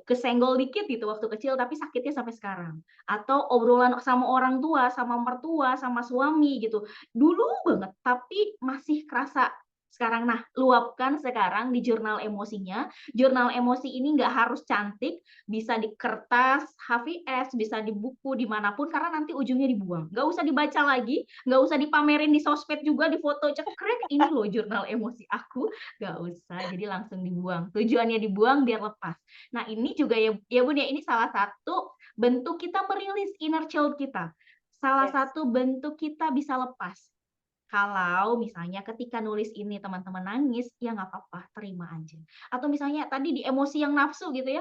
kesenggol dikit gitu waktu kecil tapi sakitnya sampai sekarang, atau obrolan sama orang tua, sama mertua, sama suami gitu dulu banget tapi masih kerasa sekarang. Nah, luapkan sekarang di jurnal emosinya. Jurnal emosi ini nggak harus cantik, bisa di kertas HVS, bisa di buku, dimanapun, karena nanti ujungnya dibuang, nggak usah dibaca lagi, nggak usah dipamerin di sosmed juga, di foto cekrek ini loh jurnal emosi aku, nggak usah, jadi langsung dibuang. Tujuannya dibuang biar lepas. Nah, ini juga ya Bun ya, ini salah satu bentuk kita merilis inner child kita. Salah satu bentuk kita bisa lepas. Kalau misalnya ketika nulis ini teman-teman nangis, ya nggak apa-apa, terima aja. Atau misalnya tadi di emosi yang nafsu gitu ya,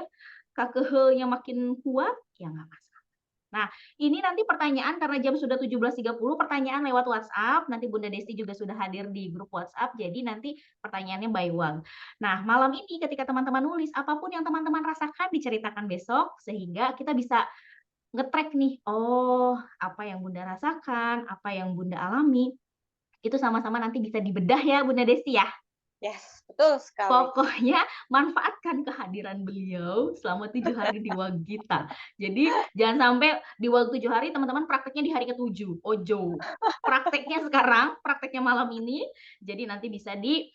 kakehelnya makin kuat, ya nggak masalah. Nah, ini nanti pertanyaan karena jam sudah 17.30, pertanyaan lewat WhatsApp. Nanti Bunda Desti juga sudah hadir di grup WhatsApp, jadi nanti pertanyaannya by one. Nah, malam ini ketika teman-teman nulis, apapun yang teman-teman rasakan diceritakan besok, sehingga kita bisa nge-track nih, oh apa yang Bunda rasakan, apa yang Bunda alami, itu sama-sama nanti bisa dibedah ya Bunda Desti ya. Yes, betul sekali. Pokoknya manfaatkan kehadiran beliau selama 7 hari di Wagita. Jadi jangan sampai di waktu 7 hari teman-teman prakteknya di hari ke-7. Ojo. Prakteknya sekarang, prakteknya malam ini. Jadi nanti bisa di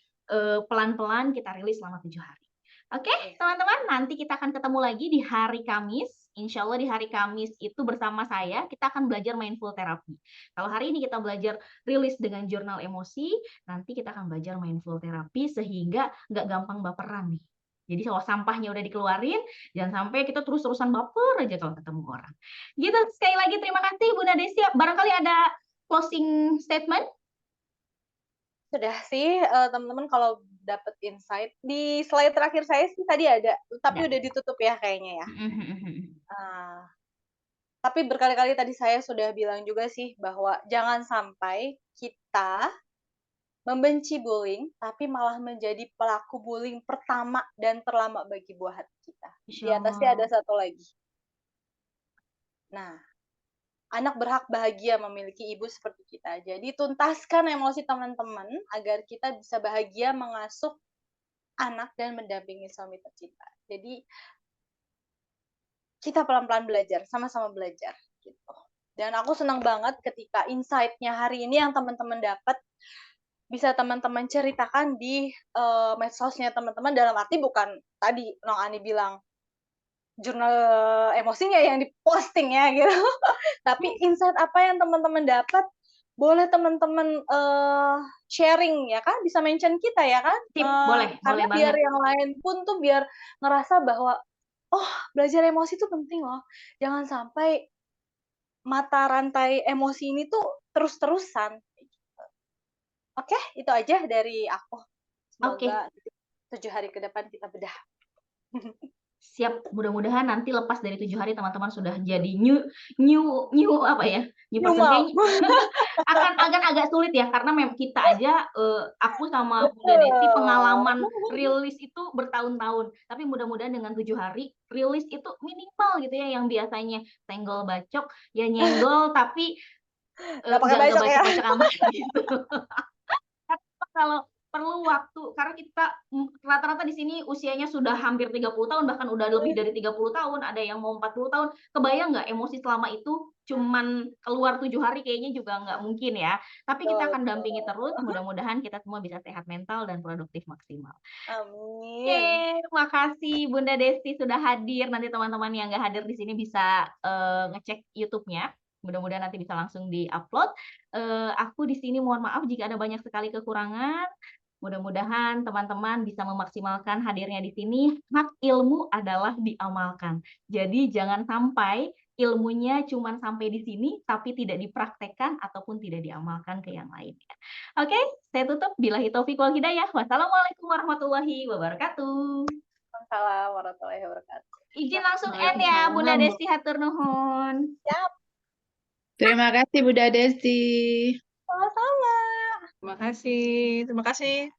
pelan-pelan kita rilis selama 7 hari. Oke, teman-teman, nanti kita akan ketemu lagi di hari Kamis. Insya Allah di hari Kamis itu bersama saya, kita akan belajar mindful therapy. Kalau hari ini kita belajar rilis dengan jurnal emosi, nanti kita akan belajar mindful therapy sehingga nggak gampang baperan nih. Jadi kalau sampahnya udah dikeluarin, jangan sampai kita terus-terusan baper aja kalau ketemu orang. Gitu, sekali lagi terima kasih Bunda Desti. Barangkali ada closing statement? Sudah sih, teman-teman kalau dapat insight di slide terakhir saya sih tadi ada, tapi Ya. udah ditutup ya kayaknya ya. Mhm. Tapi berkali-kali tadi saya sudah bilang juga sih bahwa jangan sampai kita membenci bullying, tapi malah menjadi pelaku bullying pertama dan terlama bagi buah hati kita. Di Insya atasnya ada Allah. satu lagi. Nah, anak berhak bahagia memiliki ibu seperti kita. Jadi tuntaskan emosi teman-teman agar kita bisa bahagia mengasuh anak dan mendampingi suami tercinta. Jadi kita pelan-pelan belajar, sama-sama belajar gitu. Dan aku senang banget ketika insight-nya hari ini yang teman-teman dapat bisa teman-teman ceritakan di medsosnya teman-teman, dalam arti bukan tadi Nong Ani bilang jurnal emosinya yang diposting ya gitu. Tapi insight apa yang teman-teman dapat boleh teman-teman sharing ya kan, bisa mention kita ya kan. Sip, boleh Karena biar banget. yang lain pun tuh biar ngerasa bahwa oh, belajar emosi itu penting loh. Jangan sampai mata rantai emosi ini tuh terus-terusan. Oke, itu aja dari aku. Oke, Semoga 7 hari ke depan kita bedah. siap. Mudah-mudahan nanti lepas dari 7 hari teman-teman sudah jadi new apa ya? New person. Nyumal. Kayaknya akan agak sulit ya karena memang kita aja aku sama Bunda Desi pengalaman rilis itu bertahun-tahun. Tapi mudah-mudahan dengan 7 hari rilis itu minimal gitu ya, yang biasanya senggol bacok ya nyenggol tapi Nggak pakai nggak bacok ya. bacok-bacok amat gitu. Kalau perlu waktu, karena kita rata-rata di sini usianya sudah hampir 30 tahun, bahkan udah lebih dari 30 tahun, ada yang mau 40 tahun. Kebayang nggak emosi selama itu cuman keluar 7 hari, kayaknya juga nggak mungkin ya. Tapi kita akan dampingi terus, mudah-mudahan kita semua bisa sehat mental dan produktif maksimal. Oke, Amin. makasih Bunda Desti sudah hadir. Nanti teman-teman yang nggak hadir di sini bisa ngecek YouTube-nya. Mudah-mudahan nanti bisa langsung di-upload. Aku di sini mohon maaf jika ada banyak sekali kekurangan. Mudah-mudahan teman-teman bisa memaksimalkan hadirnya di sini. Hak ilmu adalah diamalkan. Jadi jangan sampai ilmunya cuma sampai di sini, tapi tidak dipraktekkan ataupun tidak diamalkan ke yang lainnya. Oke, saya tutup. Billahi taufiq wal hidayah. Wassalamualaikum warahmatullahi wabarakatuh. Waalaikumsalam warahmatullahi wabarakatuh. Izin langsung end ya, Bunda Desti hatur nuhun. Siap, Terima kasih Bunda Desi. sama-sama. Terima kasih. Terima kasih.